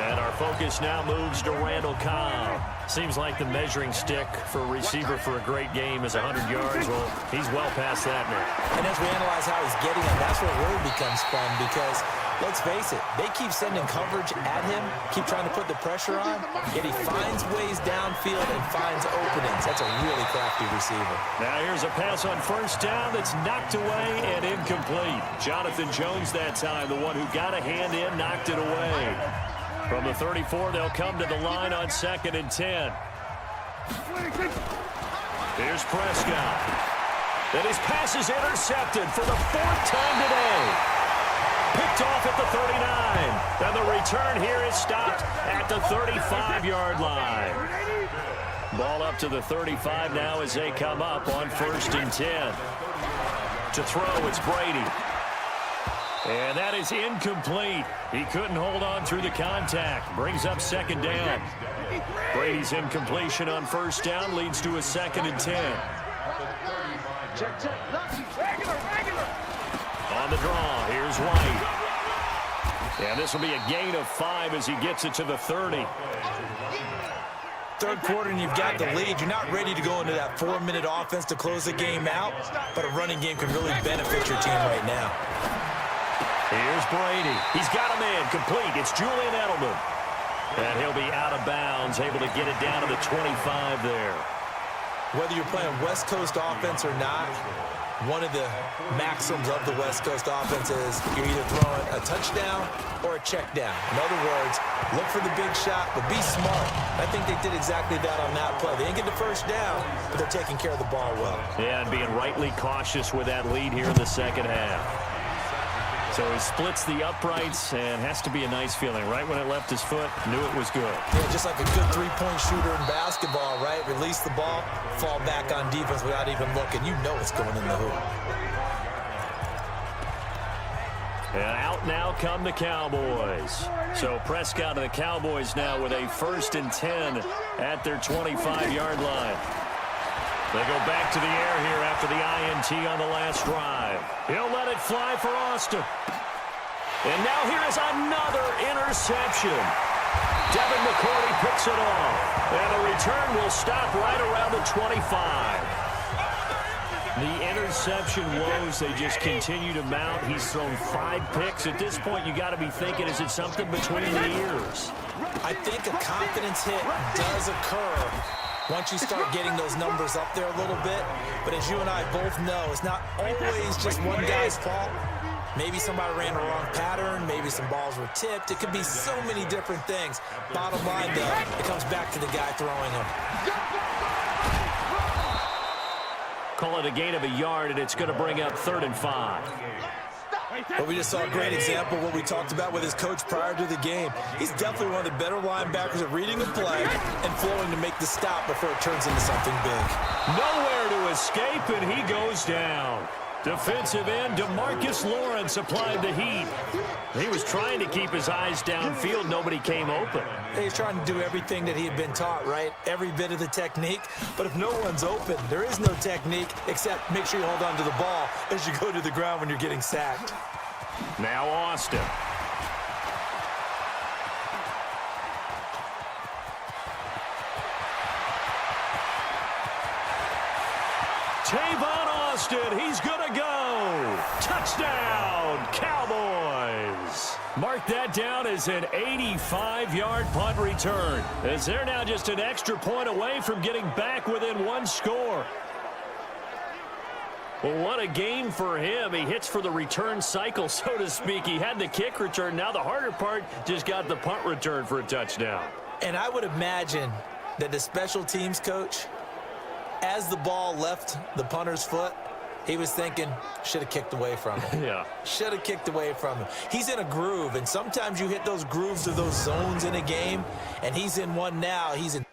And our focus now moves to Randall Cobb. Seems like the measuring stick for a receiver for a great game is 100 yards. Well, he's well past that now. And as we analyze how he's getting it, that's where it really becomes fun because, let's face it, they keep sending coverage at him, keep trying to put the pressure on, yet he finds ways downfield and finds openings. That's a really crafty receiver. Now here's a pass on 1st down that's knocked away and incomplete. Jonathan Jones that time, the one who got a hand in, knocked it away. From the 34, they'll come to the line on 2nd and 10. Here's Prescott. Then his pass is intercepted for the 4th time today. Picked off at the 39. And the return here is stopped at the 35-yard line. Ball up to the 35 now as they come up on 1st and 10. To throw, it's Brady. And that is incomplete. He couldn't hold on through the contact. Brings up 2nd down. Brady's incompletion on 1st down leads to a 2nd and 10. On the draw, here's White. And this will be a gain of 5 as he gets it to the 30. 3rd quarter and you've got the lead. You're not ready to go into that 4-minute offense to close the game out, but a running game can really benefit your team right now. Here's Brady. He's got a man complete. It's Julian Edelman. And he'll be out of bounds, able to get it down to the 25 there. Whether you're playing West Coast offense or not, one of the maxims of the West Coast offense is you're either throwing a touchdown or a check down. In other words, look for the big shot, but be smart. I think they did exactly that on that play. They didn't get the 1st down, but they're taking care of the ball well. Yeah, and being rightly cautious with that lead here in the 2nd half. So he splits the uprights, and has to be a nice feeling. Right when it left his foot, knew it was good. Yeah, just like a good 3-point shooter in basketball, right? Release the ball, fall back on defense without even looking. You know it's going in the hoop. And out now come the Cowboys. So Prescott and the Cowboys now with a 1st and 10 at their 25-yard line. They go back to the air here after the INT on the last drive. He'll let it fly for Austin. And now here is another interception. Devin McCourty picks it off. And the return will stop right around the 25. The interception woes, they just continue to mount. He's thrown 5 picks. At this point, you got to be thinking, is it something between the ears? I think a confidence hit does occur once you start getting those numbers up there a little bit. But as you and I both know, it's not always just one guy's fault. Maybe somebody ran the wrong pattern. Maybe some balls were tipped. It could be so many different things. Bottom line, though, it comes back to the guy throwing them. Call it a gain of a yard, and it's going to bring up 3rd and 5. But we just saw a great example of what we talked about with his coach prior to the game. He's definitely one of the better linebackers at reading a play and flowing to make the stop before it turns into something big. Nowhere to escape, and he goes down. Defensive end DeMarcus Lawrence applied the heat. He was trying to keep his eyes downfield. Nobody came open. He's trying to do everything that he had been taught, right? Every bit of the technique. But if no one's open, there is no technique except make sure you hold on to the ball as you go to the ground when you're getting sacked. Now Austin. Tavon Austin, he's going to go. Touchdown, Cowboys. Mark that down as an 85-yard punt return, as they're now just an extra point away from getting back within 1 score. Well, what a game for him. He hits for the return cycle, so to speak. He had the kick return. Now the harder part, just got the punt return for a touchdown. And I would imagine that the special teams coach, as the ball left the punter's foot, He was thinking, should have kicked away from him. Yeah. Should have kicked away from him. He's in a groove, and sometimes you hit those grooves or those zones in a game, and he's in one now. He's in.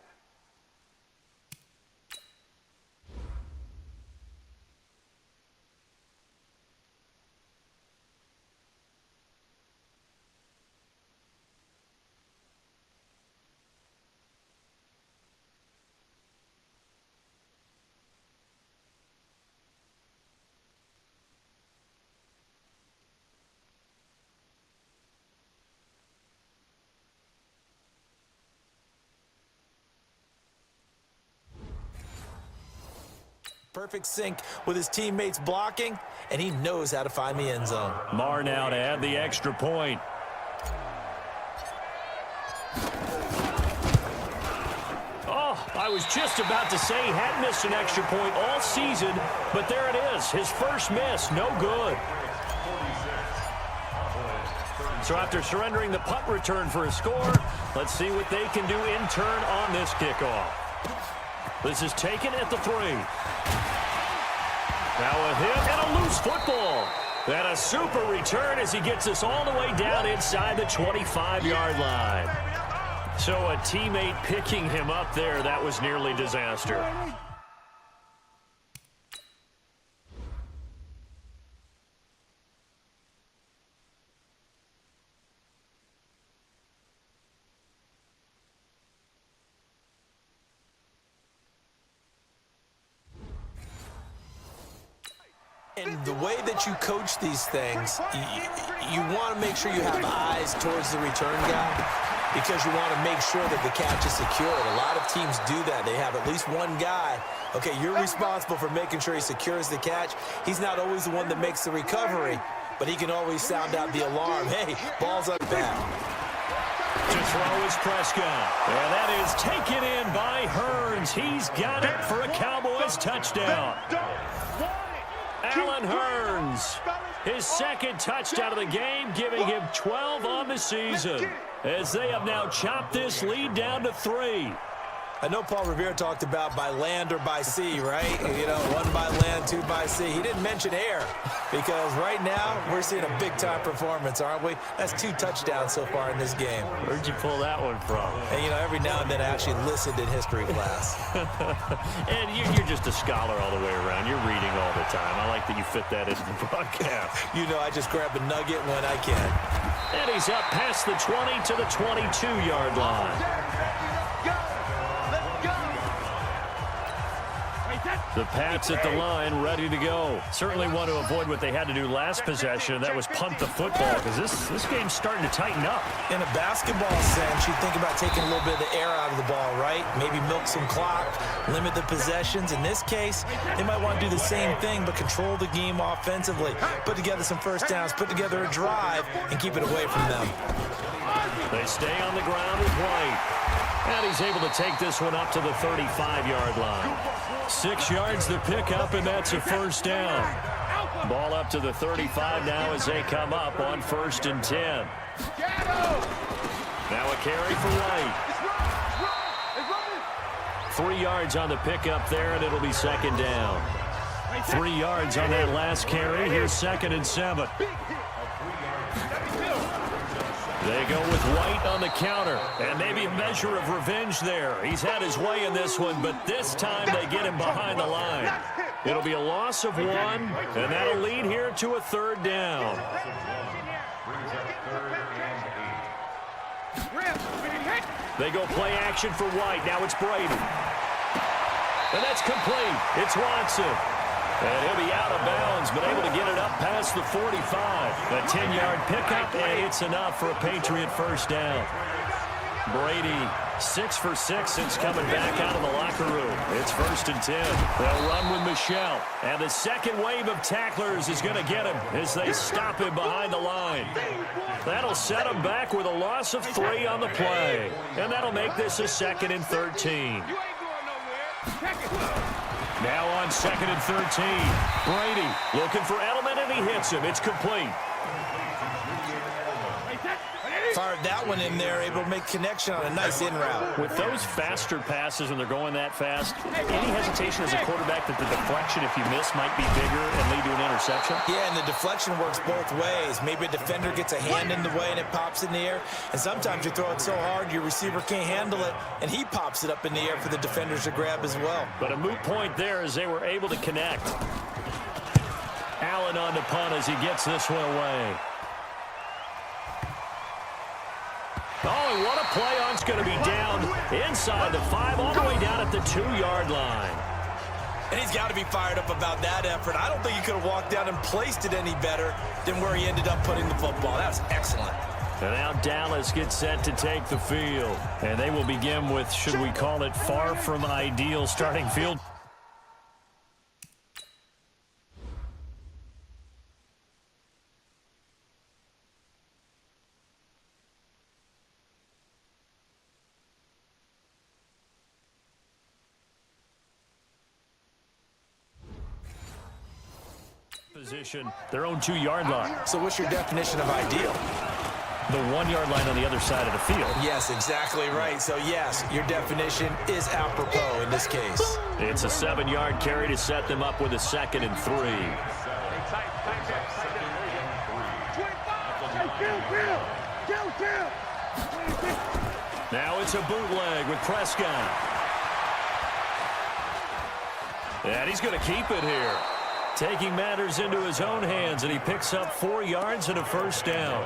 Perfect sync with his teammates blocking, and he knows how to find the end zone. Marr now to add the extra point. Oh, I was just about to say he had missed an extra point all season, but there it is. His first miss, no good. So after surrendering the punt return for a score, let's see what they can do in turn on this kickoff. This is taken at the 3. Now a hit and a loose football. And a super return as he gets us all the way down inside the 25-yard line. So a teammate picking him up there, that was nearly disaster. And the way that you coach these things, you want to make sure you have eyes towards the return guy because you want to make sure that the catch is secured. A lot of teams do that. They have at least one guy. Okay, you're responsible for making sure he secures the catch. He's not always the one that makes the recovery, but he can always sound out the alarm. Hey, ball's up back. To throw is Prescott. And that is taken in by Hearns. He's got it for a Cowboys touchdown. Allen Hearns, his second touchdown of the game, giving him 12 on the season, as they have now chopped this lead down to 3. I know Paul Revere talked about by land or by sea, right? You know, 1 by land, 2 by sea. He didn't mention air because right now we're seeing a big-time performance, aren't we? That's 2 touchdowns so far in this game. Where'd you pull that one from? And, you know, every now and then I actually listened in history class. And you're just a scholar all the way around. You're reading all the time. I like that you fit that into the broadcast. You know, I just grab a nugget when I can. And he's up past the 20 to the 22-yard line. The Pats at the line, ready to go. Certainly want to avoid what they had to do last possession, that was punt the football, because this game's starting to tighten up. In a basketball sense, you think about taking a little bit of the air out of the ball, right? Maybe milk some clock, limit the possessions. In this case, they might want to do the same thing, but control the game offensively. Put together some first downs, put together a drive, and keep it away from them. They stay on the ground with White. And he's able to take this one up to the 35-yard line. 6 yards the pickup, and that's a first down. Ball up to the 35 now as they come up on 1st and 10. Now a carry for White. 3 yards on the pickup there, and it'll be 2nd down. 3 yards on that last carry. Here's 2nd and 7. They go with White on the counter, and maybe a measure of revenge there. He's had his way in this one, but this time they get him behind the line. It'll be a loss of 1, and that'll lead here to a 3rd down. They go play action for White. Now it's Brady. And that's complete. It's Watson. And he'll be out of bounds, but able to get it up past the 45. A 10-yard pickup, and it's enough for a Patriot first down. Brady, 6 for 6 since coming back out of the locker room. It's 1st and 10. They'll run with Michelle. And the second wave of tacklers is going to get him as they stop him behind the line. That'll set him back with a loss of 3 on the play. And that'll make this a 2nd and 13. Now on 2nd and 13. Brady looking for Edelman, and he hits him. It's complete. Fired that one in there, able to make connection on a nice in route. With those faster passes when they're going that fast, any hesitation as a quarterback that the deflection, if you miss, might be bigger and lead to an interception? Yeah, and the deflection works both ways. Maybe a defender gets a hand in the way and it pops in the air. And sometimes you throw it so hard your receiver can't handle it, and he pops it up in the air for the defenders to grab as well. But a moot point there as they were able to connect. Allen on the punt as he gets this one away. Oh, and what a play on. It's going to be down inside the 5, all the way down at the 2-yard line. And he's got to be fired up about that effort. I don't think he could have walked down and placed it any better than where he ended up putting the football. That was excellent. And now Dallas gets set to take the field. And they will begin with, should we call it, far from ideal starting field position, their own 2-yard line. So what's your definition of ideal? The 1-yard line on the other side of the field. Yes, exactly right. So yes, your definition is apropos in this case. It's a 7-yard carry to set them up with a 2nd and 3. Now it's a bootleg with Prescott. And he's going to keep it here. Taking matters into his own hands, and he picks up 4 yards and a 1st down.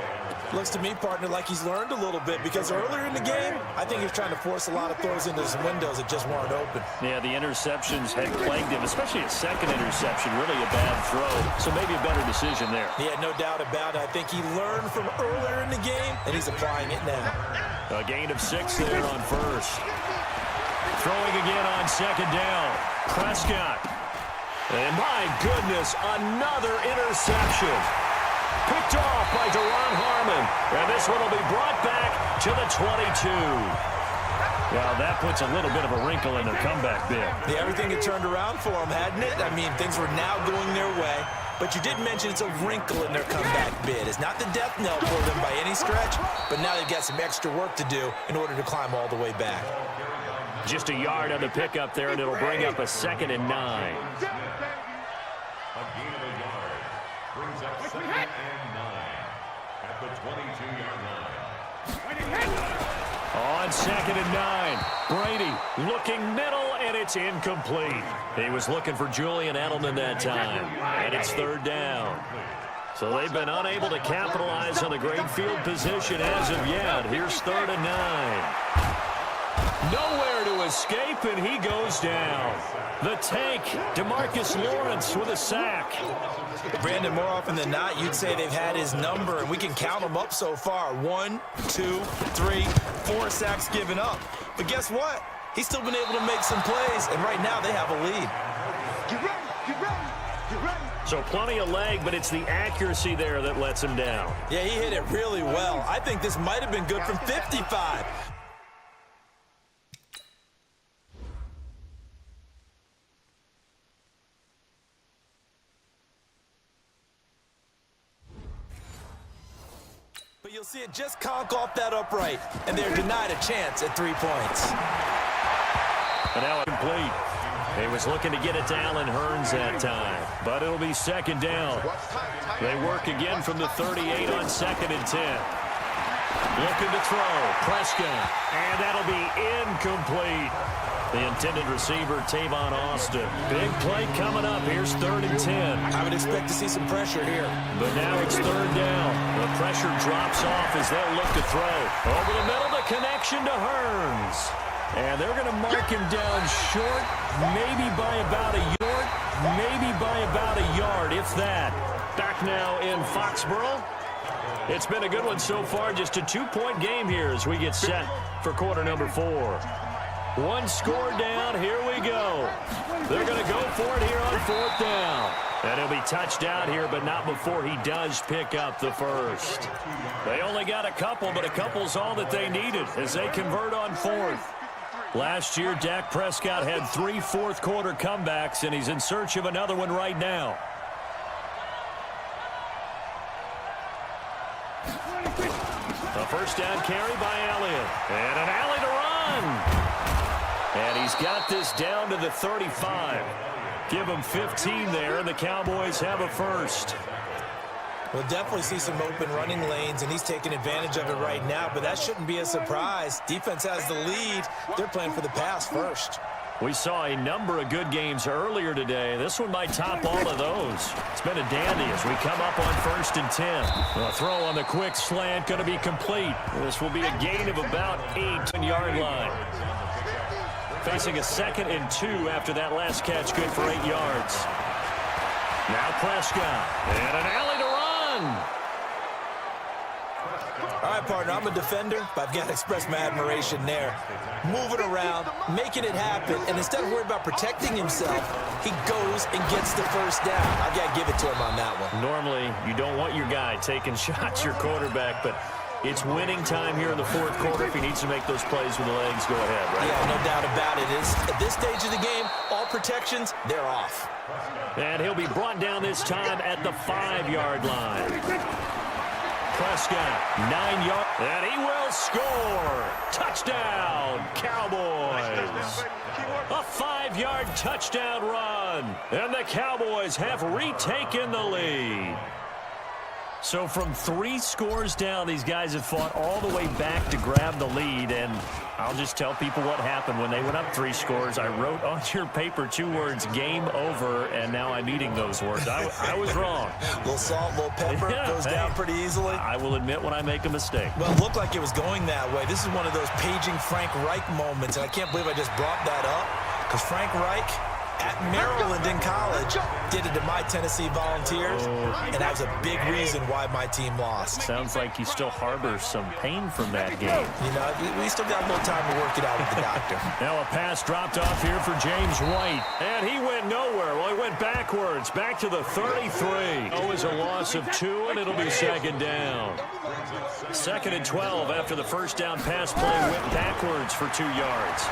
Looks to me, partner, like he's learned a little bit, because earlier in the game, I think he was trying to force a lot of throws into his windows that just weren't open. Yeah, the interceptions had plagued him, especially a 2nd interception, really a bad throw. So maybe a better decision there. Yeah, no doubt about it. I think he learned from earlier in the game, and he's applying it now. A gain of 6 there on 1st. Throwing again on 2nd down. Prescott. And my goodness, another interception. Picked off by Deron Harmon. And this one will be brought back to the 22. Well, that puts a little bit of a wrinkle in their comeback bid. Yeah, everything had turned around for them, hadn't it? I mean, things were now going their way. But you did mention it's a wrinkle in their comeback bid. It's not the death knell for them by any stretch, but now they've got some extra work to do in order to climb all the way back. Just a yard on the pickup there, and it'll bring up a 2nd and 9. A gain of a yard brings up 2nd and 9 at the 22-yard line. On 2nd and 9, Brady looking middle, and it's incomplete. He was looking for Julian Edelman that time, and it's 3rd down. So they've been unable to capitalize on the great field position as of yet. Here's 3rd and 9. Nowhere to escape, and he goes down. The tank, DeMarcus Lawrence with a sack. Brandon, more often than not, you'd say they've had his number, and we can count them up so far. 1, 2, 3, 4 sacks given up. But guess what? He's still been able to make some plays, and right now they have a lead. Get ready, get ready, get ready. So plenty of leg, but it's the accuracy there that lets him down. Yeah, he hit it really well. I think this might have been good from 55. But you'll see it just conk off that upright, and they're denied a chance at 3 points. And now complete. He was looking to get it to Allen Hurns that time, but it'll be 2nd down. They work again from the 38 on 2nd and 10. Looking to throw, Prescott, and that'll be incomplete. The intended receiver, Tavon Austin. Big play coming up. Here's 3rd and 10. I would expect to see some pressure here. But now it's 3rd down. The pressure drops off as they'll look to throw. Over the middle, the connection to Hurns. And they're going to mark him down short, maybe by about a yard, maybe by about a yard, if that. Back now in Foxborough. It's been a good one so far. Just a 2-point game here as we get set for quarter number 4. 1 score down. Here we go. They're going to go for it here on 4th down. And he'll be touched out here, but not before he does pick up the 1st. They only got a couple, but a couple's all that they needed as they convert on 4th. Last year, Dak Prescott had 3 fourth-quarter comebacks, and he's in search of another one right now. A first down carry by Elliott. And an alley to run. And he's got this down to the 35. Give him 15 there, and the Cowboys have a first. We'll definitely see some open running lanes, and he's taking advantage of it right now, but that shouldn't be a surprise. Defense has the lead. They're playing for the pass first. We saw a number of good games earlier today. This one might top all of those. It's been a dandy as we come up on 1st and 10. The throw on the quick slant going to be complete. This will be a gain of about 8 on yard line. Facing a 2nd and 2 after that last catch, good for 8 yards. Now Prescott, and an alley to run. All right, partner, I'm a defender, but I've got to express my admiration there. Moving around, making it happen, and instead of worried about protecting himself, he goes and gets the first down. I've got to give it to him on that one. Normally, you don't want your guy taking shots, your quarterback, but it's winning time here in the 4th quarter. If he needs to make those plays with the legs, go ahead, right? Yeah, no doubt about it. At this stage of the game, all protections, they're off. And he'll be brought down this time at the 5-yard line. Prescott, 9 yards, and he will score. Touchdown, Cowboys. A 5-yard touchdown run, and the Cowboys have retaken the lead. So from 3 scores down, these guys have fought all the way back to grab the lead, and I'll just tell people what happened when they went up 3 scores. I wrote on your paper 2 words, game over, and now I'm eating those words. I was wrong. A little salt, a little pepper, goes down pretty easily. I will admit when I make a mistake. Well, it looked like it was going that way. This is one of those paging Frank Reich moments, and I can't believe I just brought that up, because Frank Reich at Maryland in college did it to my Tennessee Volunteers, and that was a big reason why my team lost. Sounds like he still harbors some pain from that game. You know, we still got a little time to work it out with the doctor. Now a pass dropped off here for James White, and he went nowhere. Well, he went backwards, back to the 33. Oh, is a loss of 2, and it'll be 2nd down. 2nd and 12 after the first down pass play went backwards for 2 yards.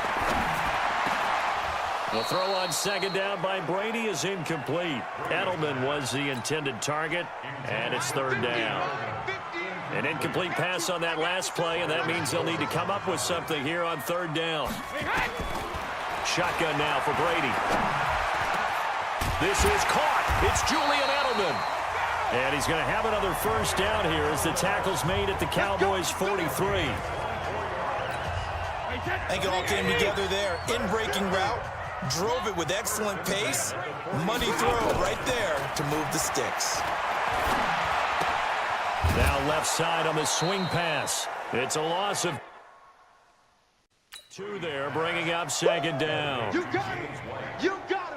The throw on 2nd down by Brady is incomplete. Edelman was the intended target, and it's 3rd down. An incomplete pass on that last play, and that means they'll need to come up with something here on 3rd down. Shotgun now for Brady. This is caught. It's Julian Edelman. And he's going to have another first down here as the tackle's made at the Cowboys' 43. I think it all came together there. In-breaking route. Drove it with excellent pace. Money throw right there to move the sticks. Now left side on the swing pass. It's a loss of 2 there, bringing up 2nd down. You got it. You got it.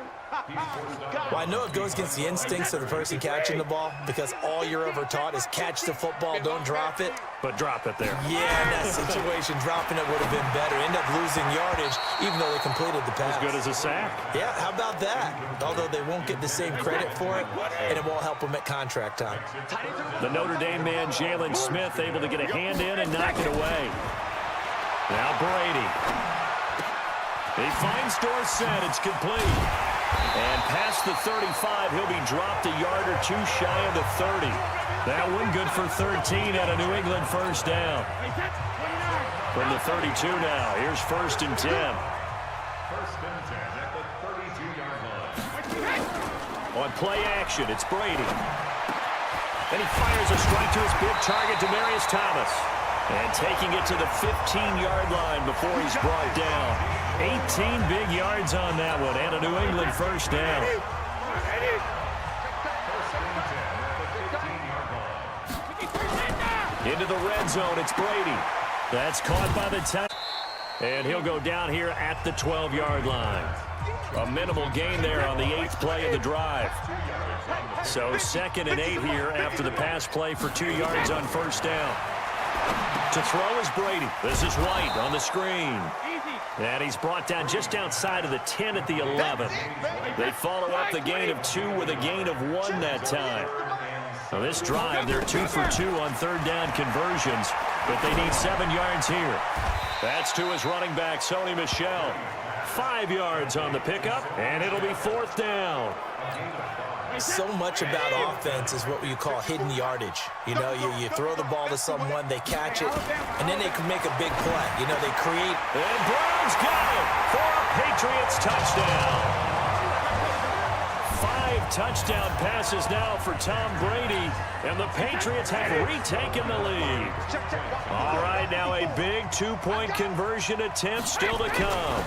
Well, I know it goes against the instincts of the person catching the ball because all you're ever taught is catch the football, don't drop it. But drop it there. Yeah, in that situation, dropping it would have been better. End up losing yardage, even though they completed the pass. As good as a sack. Yeah, how about that? Although they won't get the same credit for it, and it won't help them at contract time. The Notre Dame man, Jalen Smith, able to get a hand in and knock it away. Now Brady. He finds Dorsett. It's complete. And past the 35, he'll be dropped a yard or 2 shy of the 30. That one good for 13 at a New England first down. From the 32 now, here's 1st and 10. 1st and 10 at the 32-yard line. On play action, it's Brady. And he fires a strike to his big target, Demaryius Thomas. And taking it to the 15-yard line before he's brought down. 18 big yards on that one, and a New England first down. Into the red zone, it's Brady. That's caught by the tight. And he'll go down here at the 12-yard line. A minimal gain there on the 8th play of the drive. So 2nd and 8 here after the pass play for 2 yards on first down. To throw is Brady. This is White on the screen. And he's brought down just outside of the 10 at the 11. They follow up the gain of 2 with a gain of 1 that time. Now this drive, they're 2 for 2 on 3rd down conversions, but they need 7 yards here. That's to his running back, Sony Michel. 5 yards on the pickup, and it'll be 4th down. So much about offense is what you call hidden yardage. You know, you throw the ball to someone, they catch it, and then they can make a big play. You know, they create. And Brown's got it for a Patriots touchdown. 5 touchdown passes now for Tom Brady, and the Patriots have retaken the lead. All right, now a big 2-point conversion attempt still to come.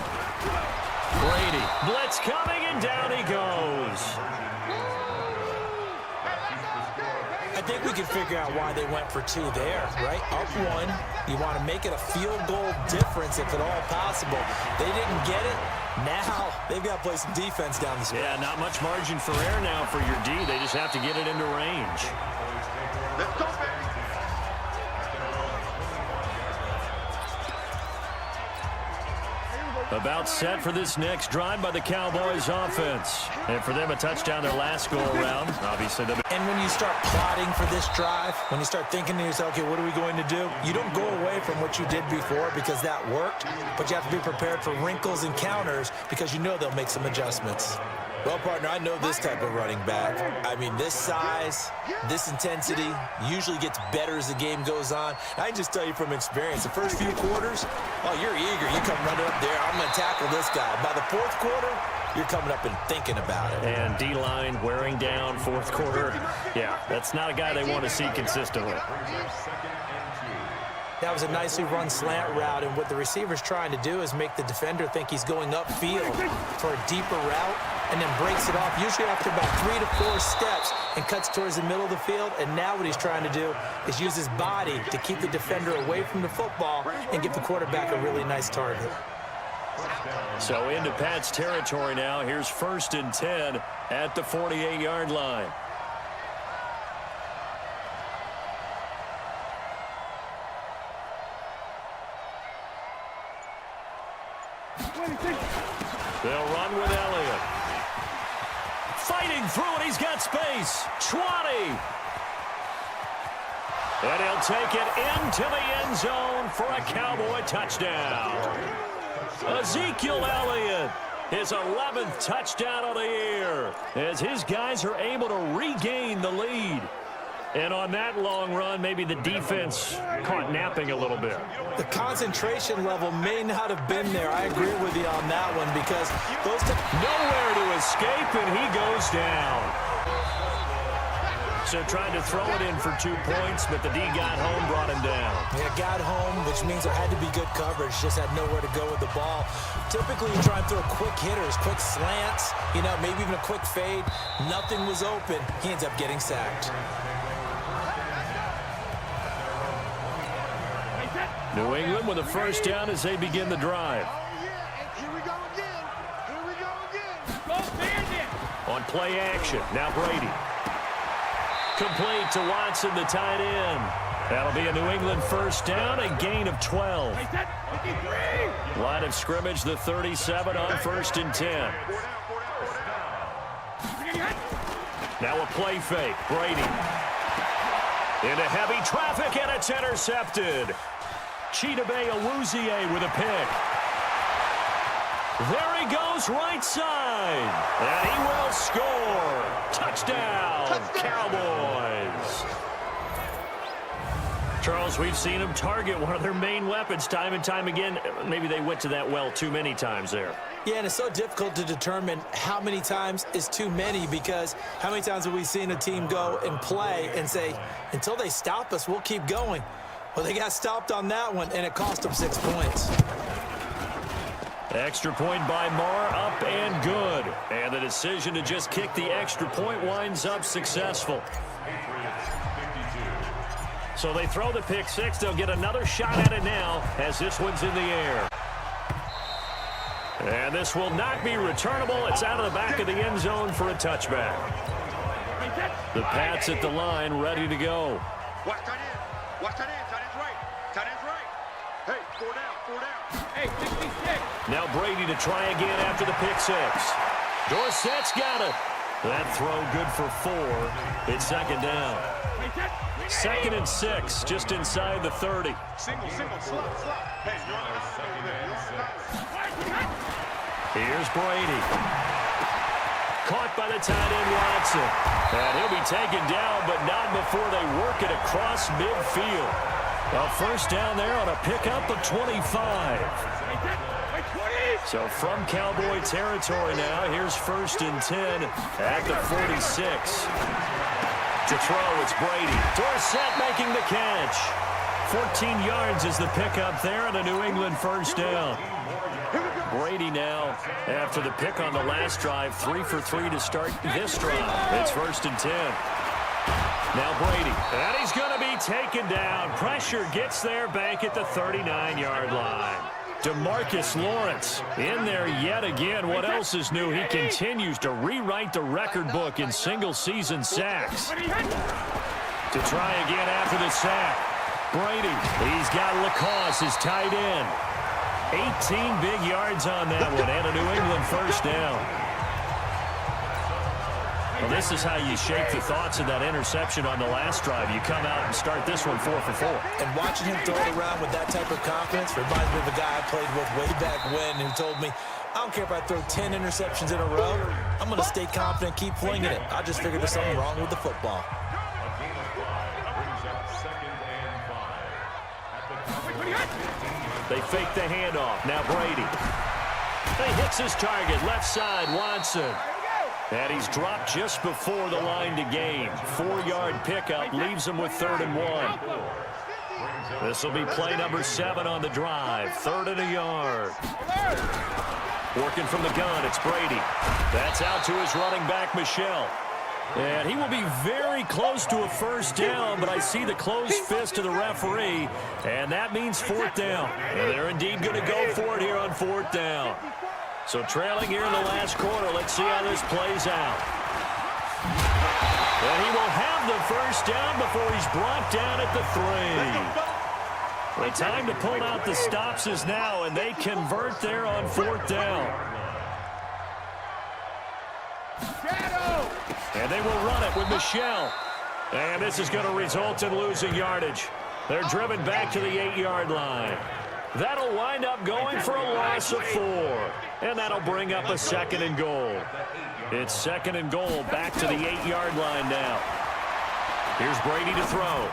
Brady, blitz coming, and down he goes. I think we can figure out why they went for 2 there, right? Up 1, you want to make it a field goal difference if at all possible. They didn't get it. Now they've got to play some defense down the stretch. Yeah, not much margin for error now for your D. They just have to get it into range. Let's go, baby. About set for this next drive by the Cowboys offense. And for them, a touchdown their last go-around. Obviously, and when you start plotting for this drive, when you start thinking to yourself, okay, what are we going to do? You don't go away from what you did before because that worked, but you have to be prepared for wrinkles and counters because you know they'll make some adjustments. Well, partner, I know this type of running back. I mean, this size, this intensity usually gets better as the game goes on. I can just tell you from experience, the first few quarters, oh, you're eager. You come running up there, I'm going to tackle this guy. By the 4th quarter, you're coming up and thinking about it. And D-line wearing down 4th quarter. Yeah, that's not a guy they want to see consistently. That was a nicely run slant route, and what the receiver's trying to do is make the defender think he's going upfield for a deeper route and then breaks it off, usually after about 3 to 4 steps, and cuts towards the middle of the field. And now what he's trying to do is use his body to keep the defender away from the football and give the quarterback a really nice target. So into Pat's territory now. Here's 1st and 10 at the 48-yard line. They'll run with Elliott. Fighting through it. He's got space. 20. And he'll take it into the end zone for a Cowboy touchdown. Ezekiel Elliott, his 11th touchdown of the year, as his guys are able to regain the lead. And on that long run, maybe the defense caught napping a little bit. The concentration level may not have been there. I agree with you on that one because those nowhere to escape, and he goes down. So tried to throw it in for 2 points, but the D got home, brought him down. Yeah, got home, which means there had to be good coverage. Just had nowhere to go with the ball. Typically, you try and throw quick hitters, quick slants, you know, maybe even a quick fade. Nothing was open. He ends up getting sacked. New England with a 1st down as they begin the drive. Here we go again. Here we go again. On play action, now Brady. Complete to Watson, the tight end. That'll be a New England 1st down, a gain of 12. Line of scrimmage, the 37 on 1st and 10. Now a play fake, Brady. Into heavy traffic, and it's intercepted. Chidobe Awuzie with a pick. There he goes, right side. And he will score. Touchdown, Cowboys. Charles, we've seen them target one of their main weapons time and time again. Maybe they went to that well too many times there. Yeah, and it's so difficult to determine how many times is too many because how many times have we seen a team go and play and say, until they stop us, we'll keep going. Well, they got stopped on that one, and it cost them 6 points. Extra point by Marr, up and good. And the decision to just kick the extra point winds up successful. So they throw the pick 6. They'll get another shot at it now as this one's in the air. And this will not be returnable. It's out of the back of the end zone for a touchback. The Pats at the line, ready to go. Watch tight end. Watch tight end. Tight end's right. Tight end's right. Hey, 4 down. 4 down. Hey, 66. Now Brady to try again after the pick 6. Dorsett's got it. That throw good for 4. It's 2nd down. 2nd and 6, just inside the 30. Single, slot. Hey, Here's Brady. caught by the tight end Watson. And he'll be taken down, but not before they work it across midfield. A first down there on a pickup of 25. So from Cowboy territory now, here's 1st and 10 at the 46. To throw, it's Brady. Dorsett making the catch. 14 yards is the pickup there and a New England first down. Brady now, after the pick on the last drive, 3 for 3 to start this drive. It's 1st and 10. Now Brady, and he's going to be taken down. Pressure gets there back at the 39-yard line. DeMarcus Lawrence in there yet again. What else is new? He continues to rewrite the record book in single-season sacks. To try again after the sack. Brady, he's got Lacoste, his tight end. 18 big yards on that one, and a New England first down. Well, this is how you shake the thoughts of that interception on the last drive. You come out and start this one 4 for 4. And watching him throw it around with that type of confidence reminds me of a guy I played with way back when who told me, I don't care if I throw 10 interceptions in a row. I'm going to stay confident, keep flinging it. I just figured there's something wrong with the football. They fake the handoff. Now Brady. He hits his target. Left side, Watson. And he's dropped just before the line to gain. 4-yard pickup leaves him with 3rd and 1. This will be play number 7 on the drive. 3rd and a yard. Working from the gun, it's Brady. That's out to his running back, Michel. And he will be very close to a first down, but I see the closed fist of the referee, and that means 4th down. And they're indeed going to go for it here on 4th down. So trailing here in the last quarter, let's see how this plays out. And he will have the first down before he's brought down at the 3. The time to pull out the stops is now, and they convert there on 4th down. And they will run it with Michel. And this is going to result in losing yardage. They're driven back to the 8-yard line. That'll wind up going for a loss of 4. And that'll bring up a 2nd and goal. It's 2nd and goal back to the 8-yard line now. Here's Brady to throw.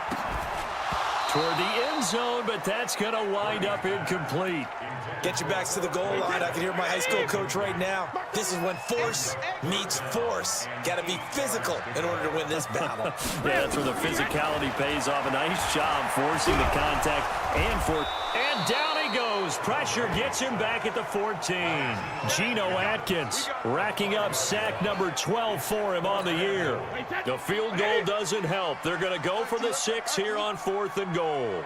Toward the end zone, but that's going to wind up incomplete. Get your backs to the goal line. I can hear my high school coach right now. This is when force meets force. Got to be physical in order to win this battle. Yeah, that's where the physicality pays off. A nice job forcing the contact and down he goes. Pressure gets him back at the 14. Geno Atkins racking up sack number 12 for him on the year. The field goal doesn't help. They're going to go for the 6 here on 4th and goal.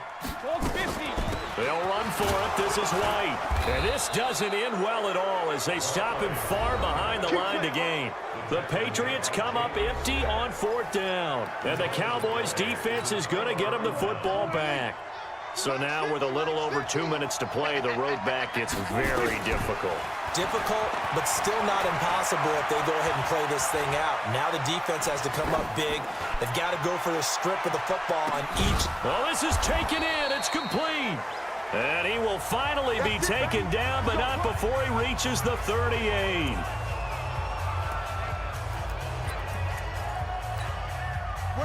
They'll run for it. This is White. And this doesn't end well at all as they stop him far behind the line to gain. The Patriots come up empty on 4th down. And the Cowboys defense is going to get them the football back. So now with a little over 2 minutes to play, the road back gets very difficult. Difficult, but still not impossible if they go ahead and play this thing out. Now the defense has to come up big. They've got to go for the strip of the football on each. Well, this is taken in. It's complete. And he will finally be taken down, but not before he reaches the 38.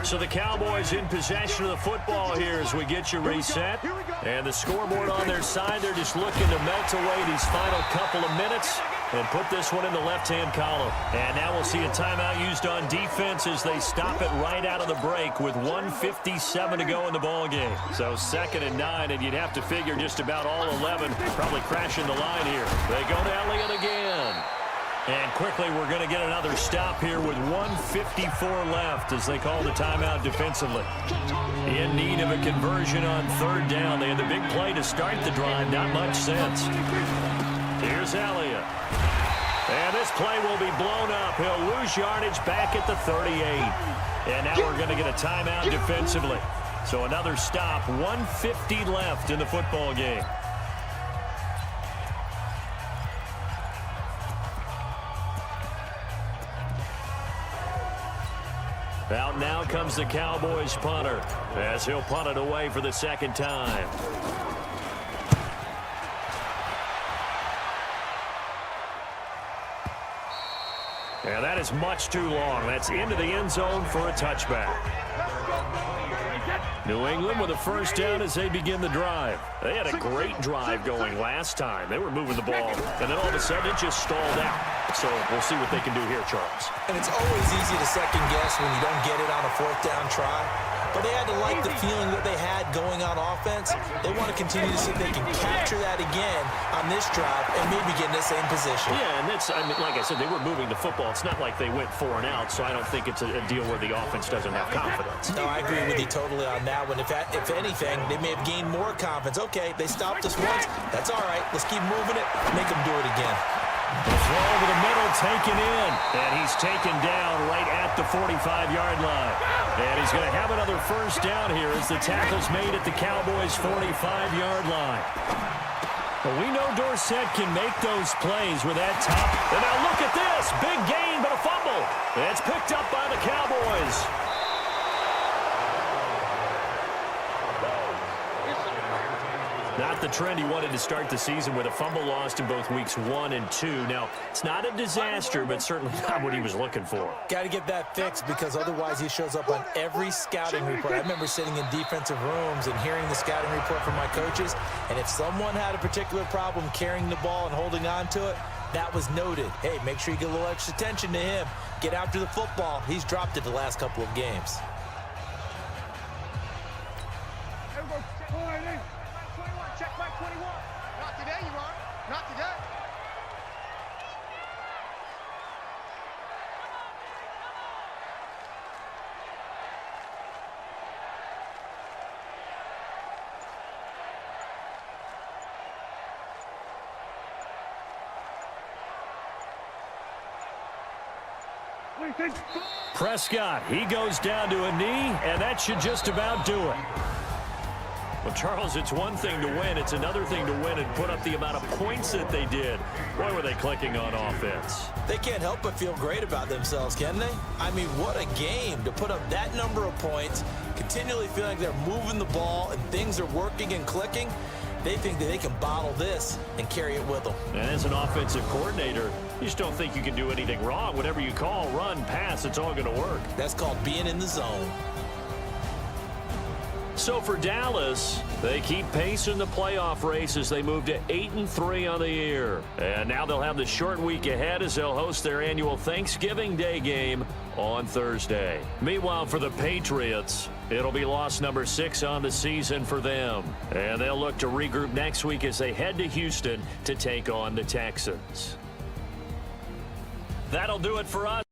So the Cowboys in possession of the football here as we get you reset. And the scoreboard on their side, they're just looking to melt away these final couple of minutes and put this one in the left-hand column. And now we'll see a timeout used on defense as they stop it right out of the break with 1:57 to go in the ballgame. So 2nd and 9, and you'd have to figure just about all 11 probably crashing the line here. They go to Elliott again. And quickly, we're going to get another stop here with 1:54 left as they call the timeout defensively. In need of a conversion on 3rd down. They had the big play to start the drive. Not much sense. Here's Elliott. And this play will be blown up. He'll lose yardage back at the 38. And now we're going to get a timeout defensively. So another stop. 1:50 left in the football game. Out now comes the Cowboys punter as he'll punt it away for the 2nd time. And that is much too long. That's into the end zone for a touchback. New England with a first down as they begin the drive. They had a great drive going last time. They were moving the ball, and then all of a sudden it just stalled out. So we'll see what they can do here, Charles. And it's always easy to second guess when you don't get it on a fourth down try. But they had to like the feeling that they had going on offense. They want to continue to see if they can capture that again on this drive and maybe get in the same position. Yeah, and that's, I mean, like I said, they were moving the football. It's not like they went 4 and out, so I don't think it's a deal where the offense doesn't have confidence. No, I agree with you totally on that one. If anything, they may have gained more confidence. Okay, they stopped us once. That's all right. Let's keep moving it. Make them do it again. The throw over the middle taken in, and he's taken down right at the 45-yard line. And he's going to have another first down here as the tackle's made at the Cowboys' 45-yard line. But we know Dorsett can make those plays with that top. And now look at this. Big gain, but a fumble. It's picked up by the Cowboys. Not the trend he wanted to start the season with a fumble lost in both weeks 1 and 2. Now, it's not a disaster, but certainly not what he was looking for. Got to get that fixed because otherwise he shows up on every scouting report. I remember sitting in defensive rooms and hearing the scouting report from my coaches, and if someone had a particular problem carrying the ball and holding on to it, that was noted. Hey, make sure you get a little extra attention to him. Get after the football. He's dropped it the last couple of games. Not today, you are. Not today. Prescott, he goes down to a knee, and that should just about do it. Well, Charles, it's one thing to win. It's another thing to win and put up the amount of points that they did. Boy, were they clicking on offense. They can't help but feel great about themselves, can they? I mean, what a game to put up that number of points, continually feeling like they're moving the ball and things are working and clicking. They think that they can bottle this and carry it with them. And as an offensive coordinator, you just don't think you can do anything wrong. Whatever you call, run, pass, it's all going to work. That's called being in the zone. So for Dallas, they keep pace in the playoff race as they move to 8-3 on the year. And now they'll have the short week ahead as they'll host their annual Thanksgiving Day game on Thursday. Meanwhile, for the Patriots, it'll be loss number 6 on the season for them. And they'll look to regroup next week as they head to Houston to take on the Texans. That'll do it for us.